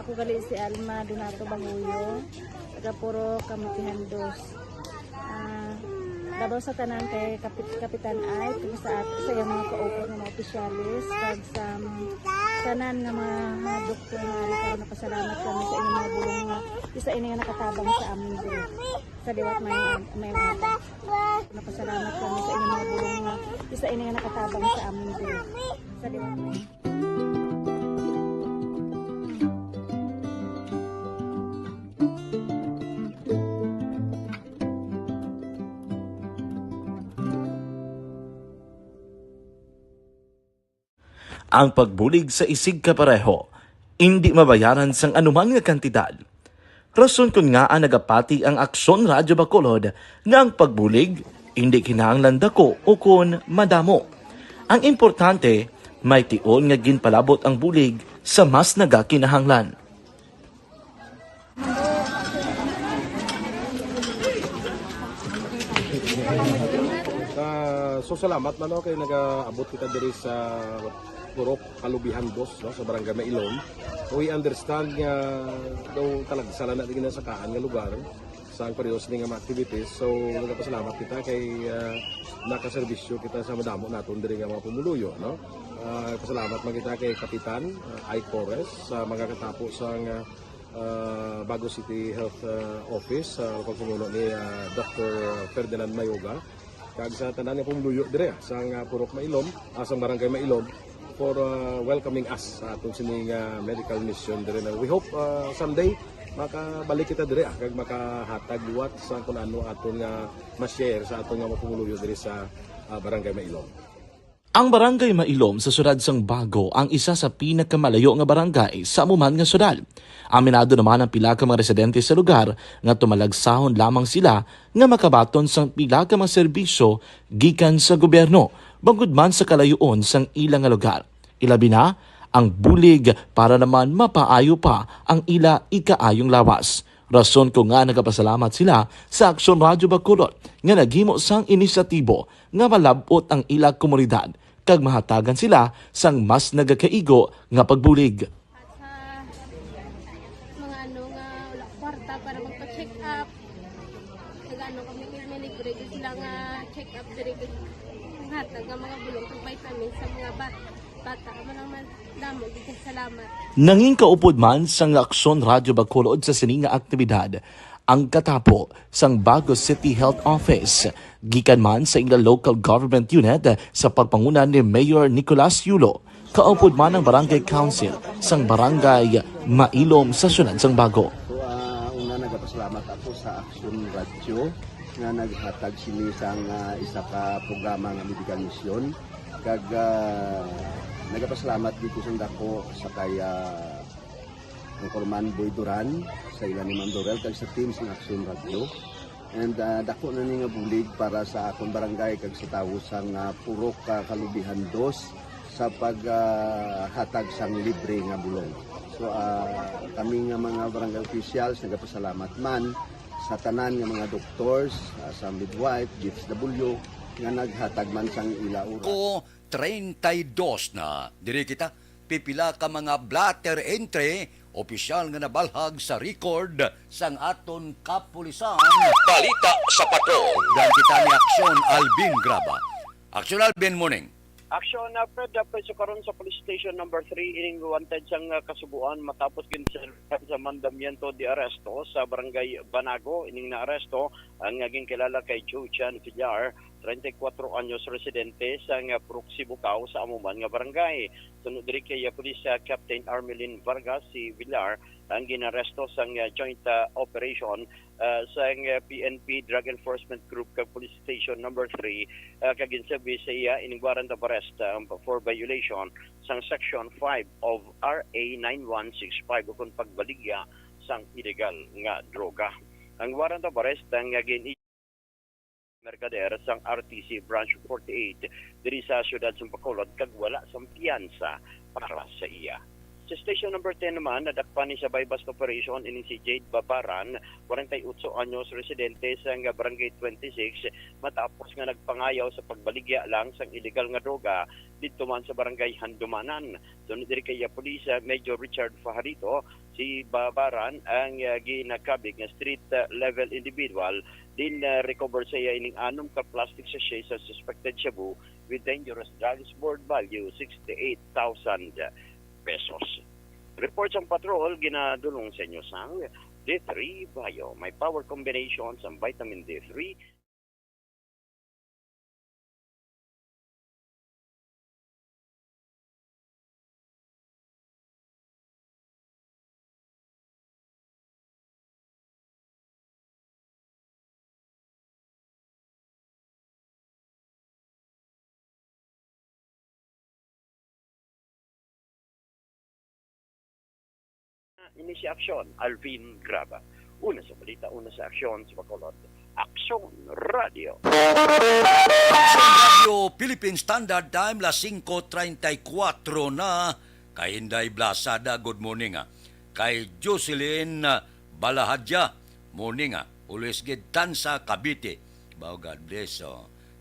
Ako gali si Alma Donato Banguyo, taga Puro Kamutihan 2. Dabaw sa tanan kay Kapitan Ay, kung sa iyang mga ka-open ng mga opisyalis, kag sa tanan nga mga doktor nga rin napasalamat kami sa inyong mga bulong nga isa ini nga nakatabang sa amin dito. Sa liwat mayong ata. Napasalamat kami sa inyong mga bulong nga isa ini nga nakatabang sa amin dito. Sa liwat Ang pagbulig sa isig kapareho, hindi mabayaran sang anuman nga kantidad. Rason kun nga ang nagapati ang Aksyon Radyo Bacolod nga ang pagbulig, hindi kinahanglan dako o kun madamo. Ang importante, may tion nga ginpalabot ang bulig sa mas nagakinahanglan. So salamat man kay nagaabot kita diri sa Purok Kalubihan 2 sa Barangay Mailom. So we understand nga daw talaga sala na din sa kaan nga lugar sa parehas ni nga mga activities. So nagapasalamat kita kay nakaserbisyo kita sa madamo naton diri nga mga pumuluyo, no. Pasalamat man kita kay Kapitan Ay Torres sa mga katapo sa Bago City Health Office sa pagpumuno ni Dr. Ferdinand Mayoga. kag sa tanan nga pumuluyo dire sa Purok Mailom, sa Barangay Mailom for welcoming us sa atong sining medical mission dire. We hope someday makabalik kita dire kag makahatag liwat sa kung ano aton nga ma-share sa aton nga mapumuluyo dire sa Barangay Mailom. Ang Barangay Mailom sa siyudad sang Bago ang isa sa pinakamalayo nga barangay sa amuman nga siyudad. Aminado naman ang pila ka mga residente sa lugar nga tumalagsahon lamang sila nga makabaton sang pila ka mga serbisyo gikan sa gobyerno bangod man sa kalayuon sang ilang nga lugar. Ilabi na ang bulig para naman mapaayo pa ang ila ikaayong lawas. Rason ko nga nagapasalamat sila sa Aksyon Radyo Bacolod nga naghimo sang inisyatibo nga malabot ang ila komunidad kag mahatagan sila sang mas nagakaigo nga pagbulig. Mga nga wala kwarta para magpa-check up. Nagano kami libre sila nga check up diri hatag nga mga bulong kag vitamins sa mga bata. Man damo gid salamat. Nanging kaupod man sang Aksyon Radyo Bacolod sa sining nga aktibidad ang katapo sang Bago City Health Office gikan man sa ilang local government unit sa pagpanguna ni Mayor Nicolas Yulo. Kaupod man ang Barangay Council sang Barangay Mailom sa siyudad sang Bago. So, una nagapasalamat ako sa Aksyon Radio nga naghatag sini sang isa ka programa nga medical mission kag nagapasalamat dito sang dako sa kaya ang Corman Boy Duran sa ilan ni Ma'am Dorel kag sa team sa Aksyon Radio. And dako na ni nga bulig para sa akong barangay kag sa tawo sang Purok Kalubihan 2 sa paghatag sang libre nga bulong. So kami nga mga barangay officials nagapasalamat man sa tanan nga mga doctors, sa midwife, DFW nga naghatag man sang ila oras. Ko 32 na diri kita pipila ka mga blatter entry opisyal nga nabalhag sa record sang aton kapulisan. Balita sa patrol. Dan kita ni Aksyon Alvin Graba. Aksyon Alvin, morning. Aksyon na Fred, sa karon sa police station number 3 ining wanted sang kasubuan matapos sa mandamiento de arresto sa barangay Banago. Ining na arresto ang naging kilala kay Joe Chan Villar, 34 anyos residente sa Purok Sibukaw sa amuman nga barangay. Sunod diri kay Police Captain Armelin Vargas, si Villar ang ginaresto sa joint operation sa PNP Drug Enforcement Group kag Police Station number 3 kaginsabi sa iya ining warrant of arrest for violation sang Section 5 of RA 9165 ukon pagbaligya sang illegal nga droga. Ang warrant of arrest ang merkader sang RTC Branch 48 diri sa siyudad sa Bacolod kag wala sang piyansa para sa iya. Sa station number 10 naman, nadakpan ni sa bypass operation ining si Jade Babaran, 48 anyos residente sa barangay 26 matapos nga nagpangayaw sa pagbaligya lang sang illegal nga droga dito man sa barangay Handumanan. Sunod diri kay Police Major Richard Fajarito, si Babaran ang ginakabig nga street level individual din recover sa iya ining 6 ka plastic sachet sa suspected shabu with dangerous drugs worth value 68,000 pesos. Report ang patrol ginadulong sa inyo sang D3 Bio. May power combinations ang vitamin D3. Ini si Aksyon Alvin Graba. Una sa balita, una sa Aksyon sa Bacolod. Aksyon Radio. Aksyon Radio Philippine Standard Time la 5:34 na kay Inday Blasada. Good morning kay Jocelyn Balahadja. Morning Ulis gid Tansa Cavite. Bao God bless.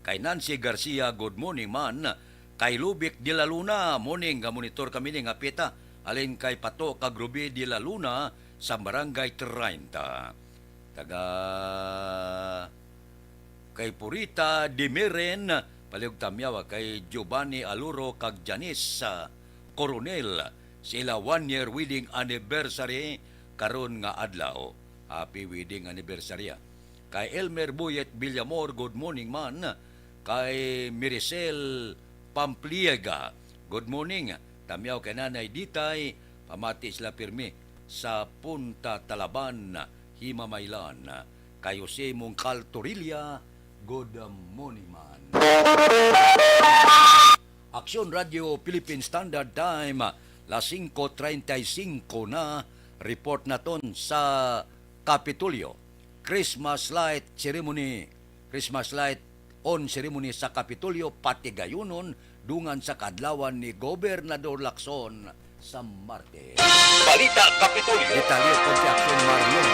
Kay Nancy Garcia, good morning man. Kay Lubic de la Luna, morning monitor kami ning apita. Alin kay Pato Kagrubi de la Luna sa Barangay 30. Kay Purita de Meren, paliog tamyawa kay Giovanni Aluro kag Janice sa Coronel. Sila 1-year wedding anniversary karon nga adlaw. Happy wedding anniversary. Kay Elmer Buyet Villamor, good morning man. kay Miricel Pampliega. Good morning. Tamiyaw kay Nanay Ditay, pamati sila pirmi sa Punta Talaban, Himamaylan. Kay Jose Mungcal Torilla, good morning man. Aksyon Radio Philippine Standard Time, las 5:35 na, report naton sa Kapitolyo. Christmas light on ceremony sa Kapitolyo, pati gayunon, dungan sa kadlawan ni Gobernador Lacson sa Marte. Balita Kapitolyo. Detalye kon si Aksyon Marlon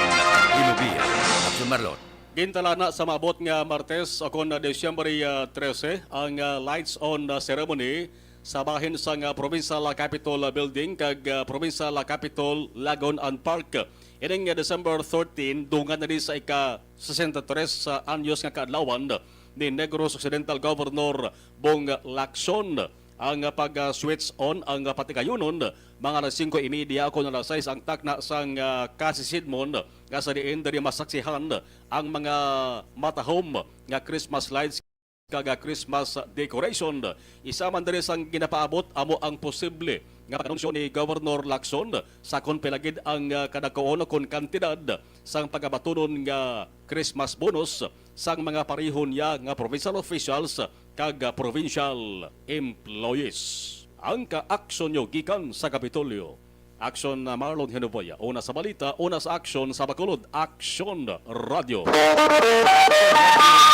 Inubia. Aksyon Marlon. Gintalana sa maabot nga Martes akon na Disyembre 13 ang lights on ceremony sa bahin sa Provincial Capitol Building kag Provincial Capitol Lagon and Park. Ining December 13 dungan na di sa ika-63 sa anyos nga kaadlawan ni Negros Occidental Governor Bong Lacson. Ang pag-switch on ang patigayunon mga alas 5:30 ako na alas 6 ang takna sang kasisidmon nga sa diin diri masaksihan ang mga matahom nga Christmas lights kag Christmas decoration. Isa man diri sang ginapaabot amo ang posible nga pag-anunsyo ni Governor Lacson sa kon pilagid ang kadagkoon kon kantidad sang pagabatunon nga Christmas bonus sang mga parihon niya nga provincial officials kag provincial employees. Ang ka-aksyon nyo gikan sa Kapitolyo. Aksyon na Marlon Henoboya. Una sa balita, una sa aksyon sa Bacolod. Aksyon Radio.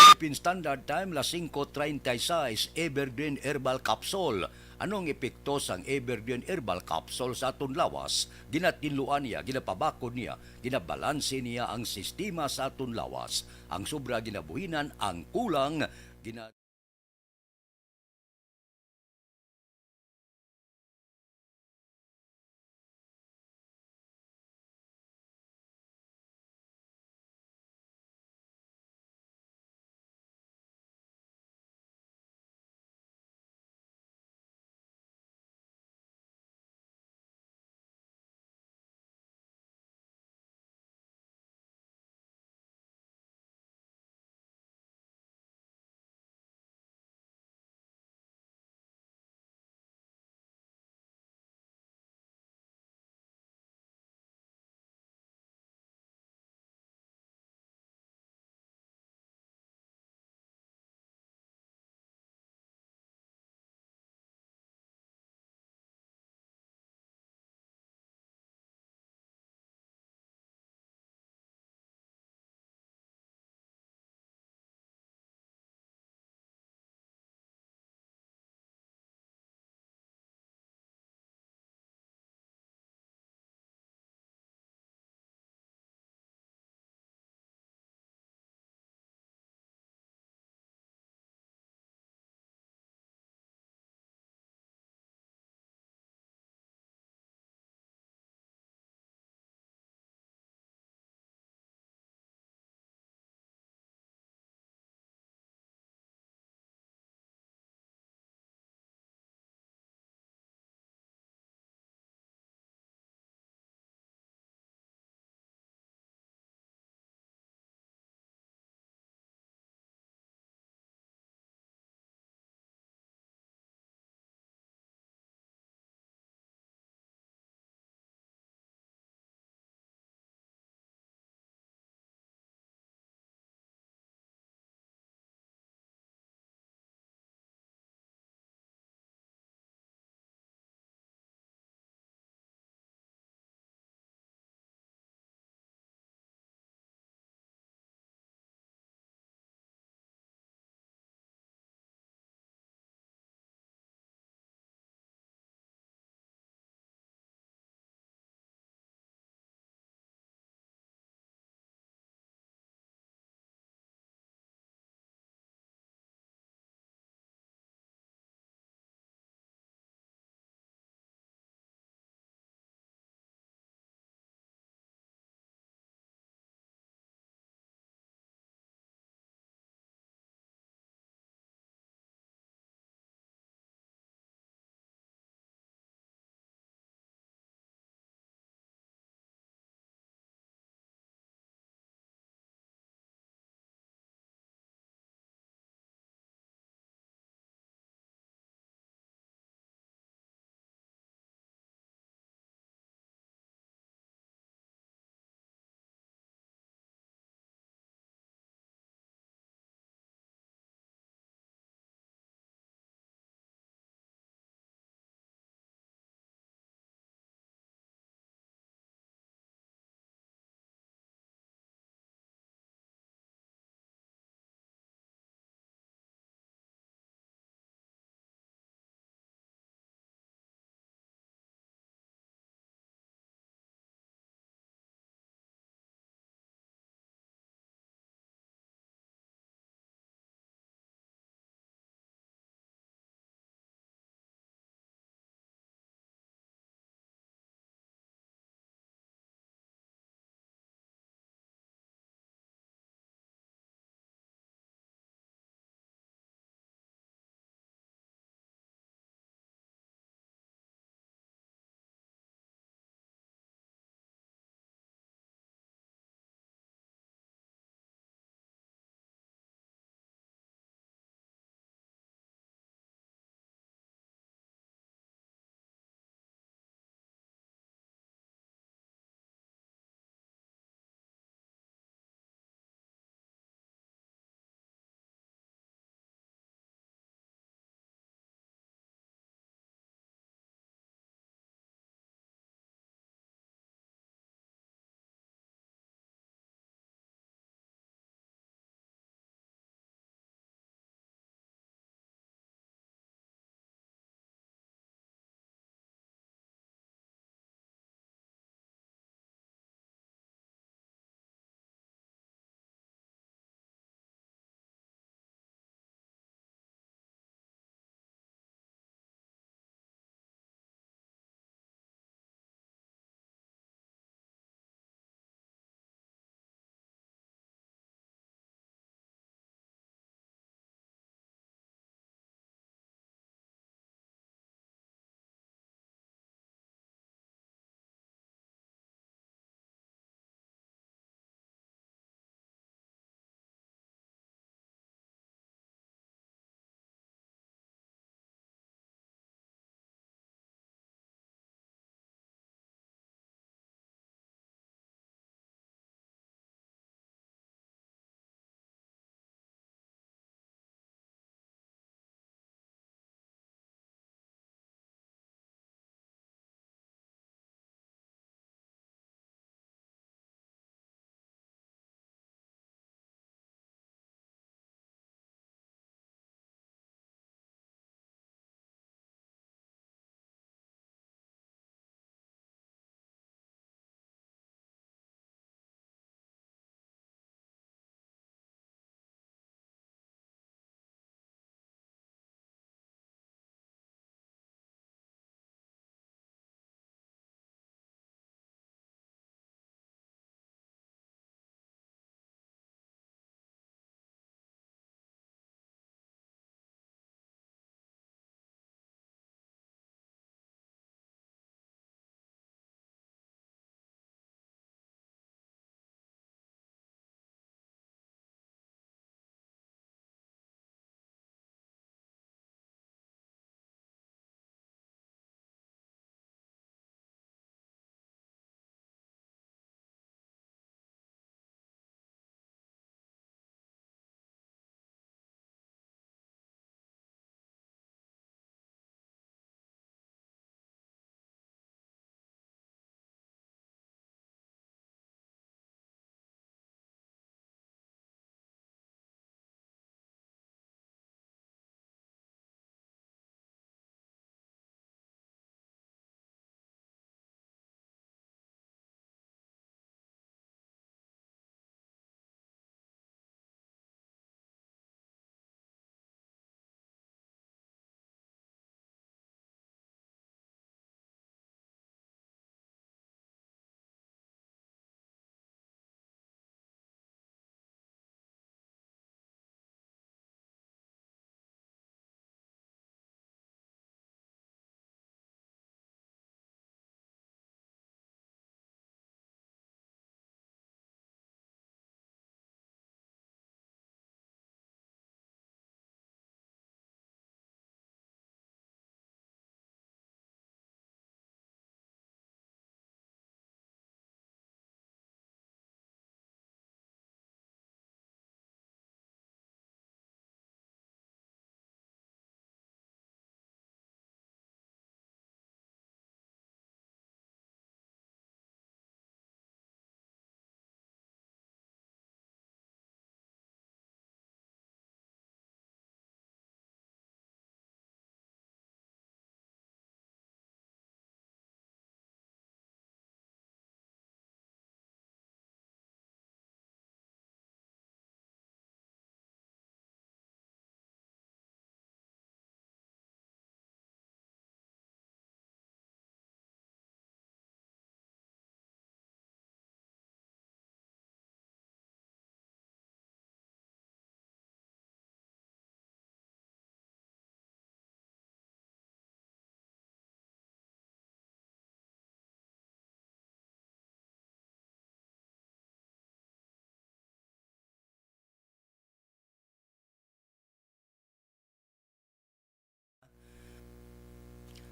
Philippine Standard Time, las 5:36, Evergreen Herbal Capsule. Anong epekto sang Evergreen Herbal Capsule sa aton lawas? Ginatinluan niya, ginapabakod niya, ginabalanse niya ang sistema sa aton lawas. Ang sobra ginabuhinan, ang kulang,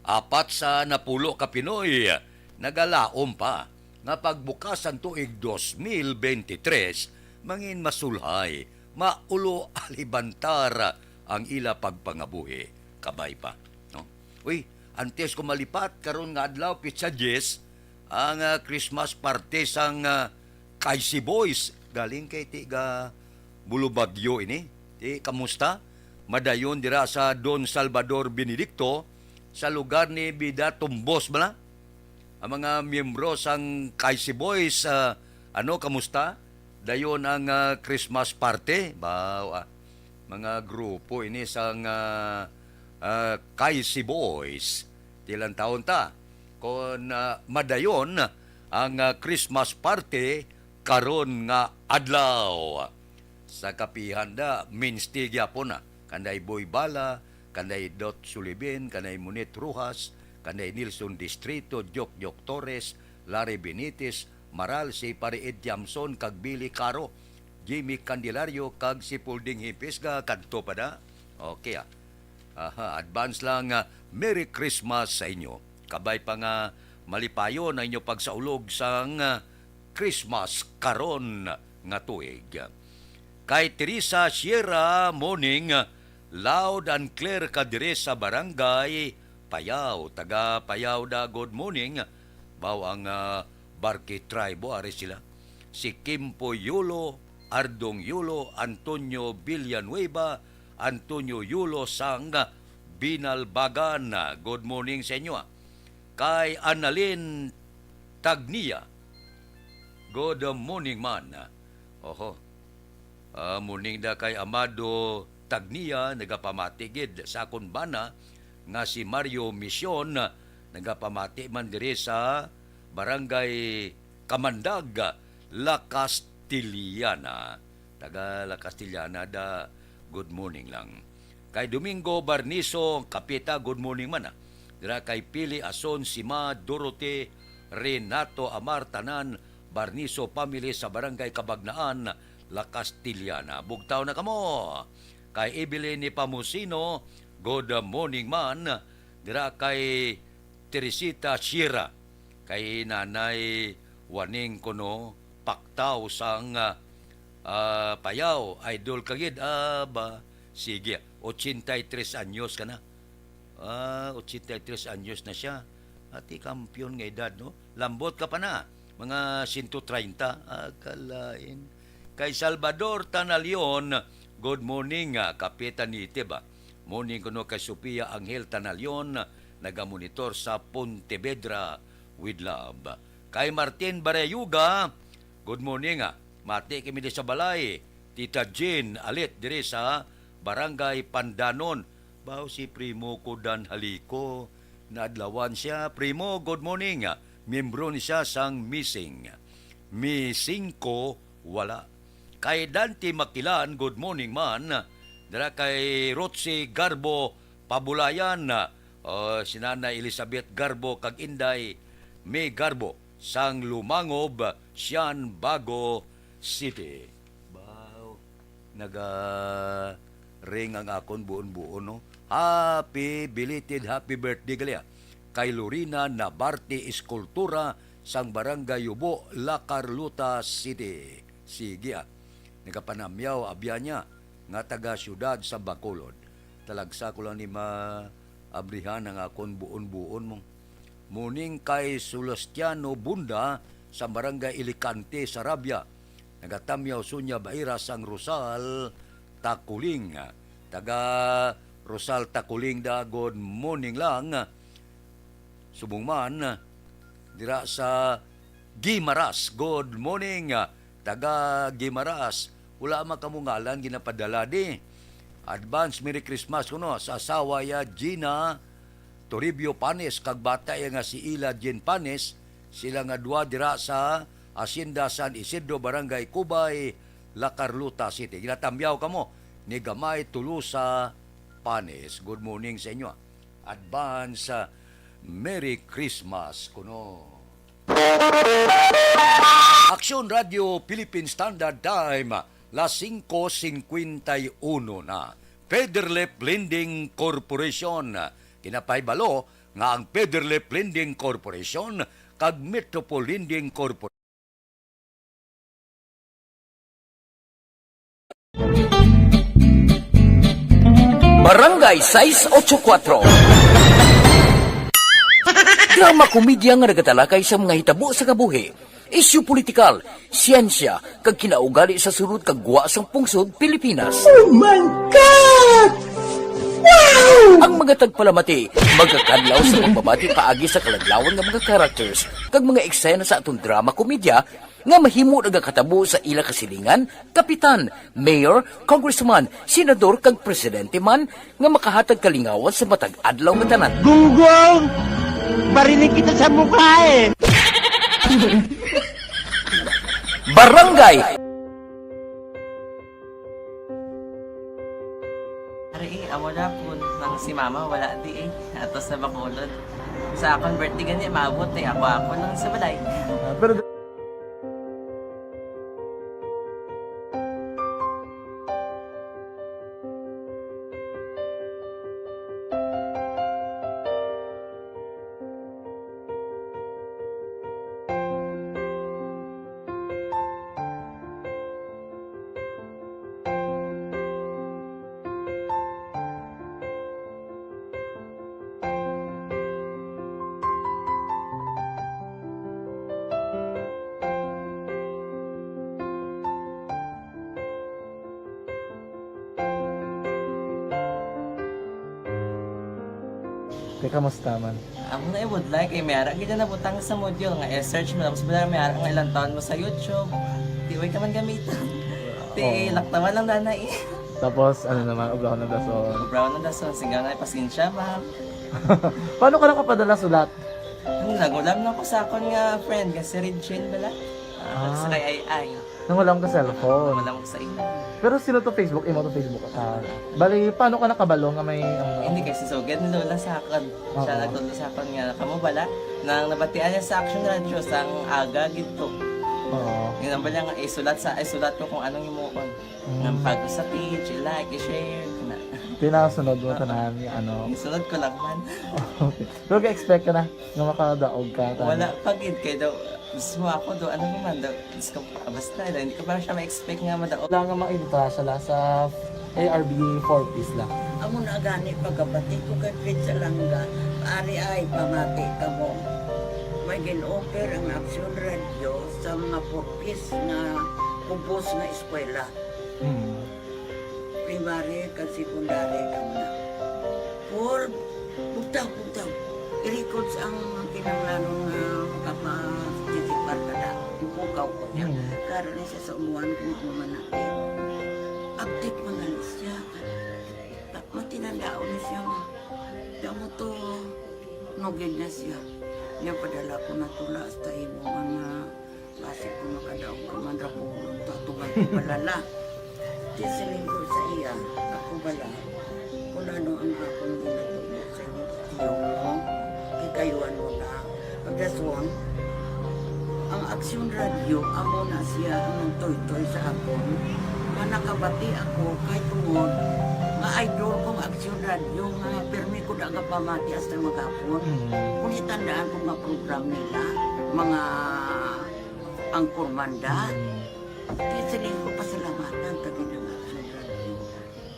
Apat sa napulo ka Pinoy nagalaom pa nga pagbukasan tuig 2023 mangin masulhay, maulo alibantar ang ila pagpangabuhi. Kabay pa. No? Uy, antes ko malipat karon nga adlaw pitsa 10 ang Christmas party sang Kaisi Boys galing kay tiga Bulubagyo ini. Ti kamusta? Madayon dira sa Don Salvador Benedicto sa lugar ni Bida Tumbos bala. Ang mga miyembro sang Kaisi Boys kamusta? Dayon ang Christmas party ba mga grupo ini sang Kaisi Boys. Tilang taon ta kon madayon ang Christmas party karon nga adlaw. Sa kapihan da minstigya po na kanday Boy Bala, kanday Dot Sulibin, kanday Munit Rujas, kanday Nilson Distrito, Jok Torres, Larry Benitez, Maral si Pariid Jamson, kag Billy Caro, Jimmy Candelario, kag si Pulding Hipis, kanto pa da. Okay advance lang Merry Christmas sa inyo. Kabay pa nga malipayon ang inyo pagsaulog sang Christmas karon nga tuig. Kay Teresa Sierra Morning, loud and clear ka dire sa barangay Payaw, taga Payaw da good morning. Baw ang Barke Tribe, are sila. Si Kimpo Yulo, Ardong Yulo, Antonio Villanueva, Antonio Yulo sang Binalbagan. Good morning sa inyo. Kay Annalyn Tagnia, good morning man. Morning da kay Amado Tagnia, nagapamatigid sa akon bana nga si Mario Mission, nagapamati man diri sa barangay Kamandag, La Castillana. Taga La Castillana da, good morning lang. Kay Domingo Barniso, Kapita, good morning man. Dira kay Pili Ason, Sima, Dorote, Renato Amar, Tanan, Barniso family sa barangay Kabagnaan, La Castillana. Bugtaw na kamo. Kay Evelyn ni Pamusino, good morning man. Dira kay Teresita Sierra, kay Nanay Waning Kuno, Paktaw sang Payaw, idol kagid. Sige, 83 anyos ka na. 83 anyos na siya. Ati kampiyon nga edad, no? Lambot ka pa na. Mga 130, akalain. Kay Salvador Tanalion, good morning, Kapitanite ba? Morning kuno kay Sophia Angel Tanalion, nagamonitor sa Pontevedra with love. Kay Martin Barayuga, good morning, mati kami di sa balay. Tita Jean Alit dire sa Barangay Pandanon. Bao si Primo Kudan Haliko, naadlawan siya. Primo, good morning. Membro ni siya sang missing. Missing ko, wala. Kay Dante Makilan, good morning man. Dara kay Rotsi Garbo Pabulayan, si Nanay Elizabeth Garbo kag Inday May Garbo sang Lumangob, Sian Bago City. Wow, ring ang akon buon-buon, no? Happy belated happy birthday gali kay Lorina Nabarte Eskultura sang Barangay Yubo, La Carlota City. Sige nagapanamyaw abya niya nga taga syudad sa Bacolod. Talagsa ko lang ni maabrihan ang akon buon-buon mong. Muning kay Sulustiano Bunda sa Barangay Ilicante, Sarabia. Nagatamyaw sunya baira sang Rosal Takuling. Taga Rosal Takuling da, good morning lang. Subong man, dira sa Gimaras, good morning. Taga Gimaras, wala makamungalan, ginapadala di. Advance Merry Christmas kuno sa asawa ya Gina Toribio Panes, kag bata ya nga si Ila Jean Panes. Sila nga dua dira sa Hacienda San Isidro, Barangay Cubay, La Carlota City. Ginatamyaw kamo ni Gamay Tulusa Panes. Good morning sa inyo. Advance Merry Christmas kuno. Aksyon Radio Philippine Standard Time, las 5:51 na. Federlip Lending Corporation, kinapay balo nga ang Federlip Lending Corporation kag Metropole Lending Corporation Barangay 684. Drama komedya nga nagatalakay sa mga hitabo sa kabuhi, isyu politikal, siyensya, kag kinaugali sa sulod kag guwa sang pungsod Pilipinas. Oh my God! Wow! Ang mga tagpalamati, magkakadlaw sa pagbabati paagi sa kalaglawan ng mga characters kag mga eksena sa atong drama komedya nga mahimo nagakatabo sa ila kasilingan, kapitan, mayor, congressman, senador kag presidente man nga makahatag kalingawan sa matag adlaw nga tanan. Gunggong! Barinig kita sa mukha eh! Barangay! Ari, amo na po nang si mama wala di atos sa Bacolod. Sa akong birthday ganyan, maabot ako lang sa balay. Pero kamusta man? Ako na would like, mayara kita na butang sa module nga search mo lang sa bala mayara nga ilang taon mo sa YouTube. Di way ka man gamitan. Di laktaman lang dana Tapos ano naman, brown na dason. Brown na dason, singaw na pasensya ma'am. Paano ka nakapadala sulat? Nagulam na ko sa akon nga friend, nga si Regine bala. Sa kay ay. Nangulam ka cellphone. Nangulam ko sa ina. Pero sino to Facebook? Imo to Facebook. Bali, paano ka nakabalo nga may... Hindi kasi sugad ni Lola sa akin. Siya nagtulo sa akin nga, kamo bala, nang nabatian niya sa Action Radio sang aga gito. Yung nambal niya nga, isulat ko kung anong imuon. Nang pag sa page, i-like, i-share. Pinasunod mo tanan yung ano? Isunod ko lang man. Okay. Pero ka-expect ka na nga makadaog ka? Wala, pagid kayo daw. Gusto mo ako do, ano naman daw, basta, hindi ko parang siya ma-expect nga madaog. Wala nga makita siya sa ARB 4-piece lang. Amo na gani pagkabati ko kay Fritz Alanga, ari ay pamati ka mo. May gin-offer ang Action Radio sa mga 4-piece na kubos na eskwela. Primary kag secondary ka na. For butaw. I-records ang kinanglanong makapasisipar ka na. Ipukaw ko niya. Karoon niya sa umuan kung naman update mga siya. Matinandao na siya. Damo to nogin na siya. Niya padala ko na tula hasta imo mga klase ko makadaog ka man ra po tatugan ko balala. Tisilin ko sa iya. Ako bala. Kung ano ang akong ginatulog sa iyo. Tiyo mo. Kayuan mo na. Pagdaswan, ang Action Radio, amo na siya ang toy-toy sa akon. Manakabati ako kay tungod. Nga idol kong Action Radio, nga permi ko na pamati hasta magapon. Kung itandaan ko nga program nila, mga angkor manda, tisiling ko pasalamatan tagin ng Action Radio.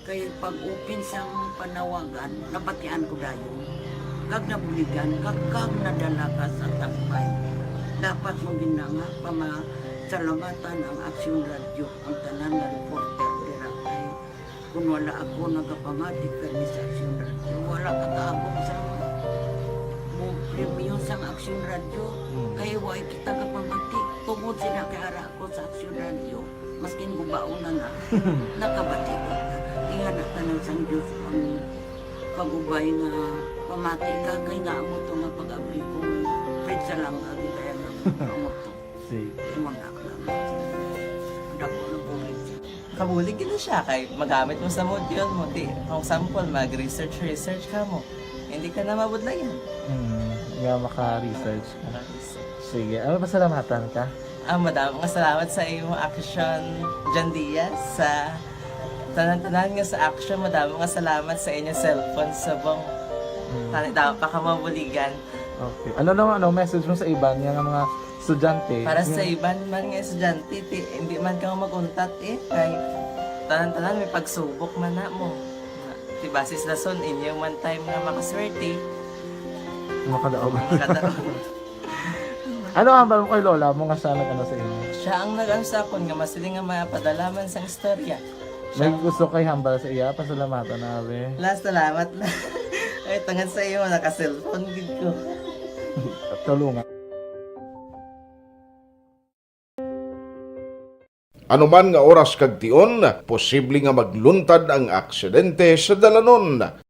Kaya pag-open sa panawagan, nabatian ko dayon. Kag nabuligan, kag nadala ka sa tagbay. Dapat mong ginanga, pamasalamatan ang Action Radio, ang tanan na reporter dirakay. Kung wala ako nagapamati kami sa Action Radio, wala ka kaabong sa premium sa Action Radio, kaya wala kita kapamati. Tungod sila kaya ako sa Action Radio, maskin gubauna na, nakabati ko. Ihanap ka ng San Diyos ang pag-ubay nga pamati ka, kaya nga mo ito nga pag-abri kong Fritz Alanga, di kaya nga mo ito. Umanda ka lang. Dako na bulig siya. Kabulig na siya, kay magamit mo sa module mo. Kung sample, mag-research ka mo. Hindi ka na mabudlayan. Nga maka-research ka. Sige, ano pasalamatan ka? Madam, salamat sa iyong Action John Diaz sa tanan-tanan nga sa Action. Madam, salamat sa inyong cellphone sa bong Tani dapat pa ka mabuligan. Okay. Ano naman, message mo sa iba nga mga estudyante? Para sa iban man nga estudyante, hindi man ka maguntat kay tanan-tanan may pagsubok man na mo. Ti basis lason inyo man time nga makaswerte. Makadaog. Ano ang mo kay Lola mo nga siya nag-ano sa inyo? Siya ang nag-ansakon nga masiling nga mapadalaman sa istorya. May gusto kay hambal sa iya, pasalamatan na be. Last salamat na. Ay tangan sa iyo naka-cellphone gid ko. Tulungan. Anuman nga oras kag tion, posible nga magluntad ang aksidente sa dalanon.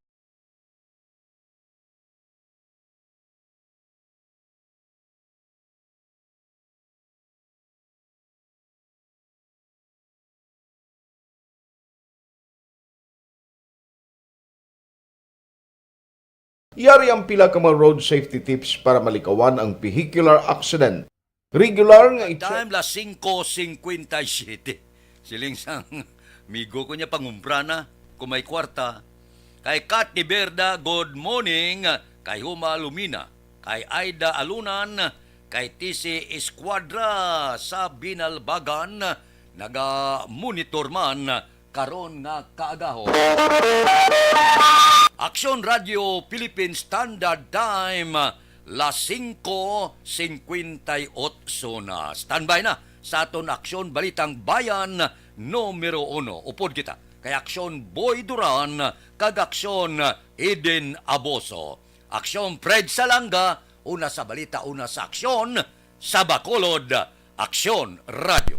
Yari ang pila ka mga road safety tips para malikawan ang vehicular accident. Regular nga Time la 5:57. Siling sang migo ko niya pangumpra na kung may kwarta. Kay Kat ni Berda, good morning. Kay Huma Lumina. Kay Aida Alunan. Kay TC Esquadra sa Binalbagan. Naga-monitor man karon nga kaagaho. Aksyon Radio Philippine Standard Time, las 5:58 na. Standby na sa aton Aksyon Balitang Bayan numero 1. Upod kita kay Aksyon Boy Duran kag Aksyon Eden Aboso. Aksyon Fred Salanga, una sa balita, una sa aksyon sa Bacolod. Aksyon Radio.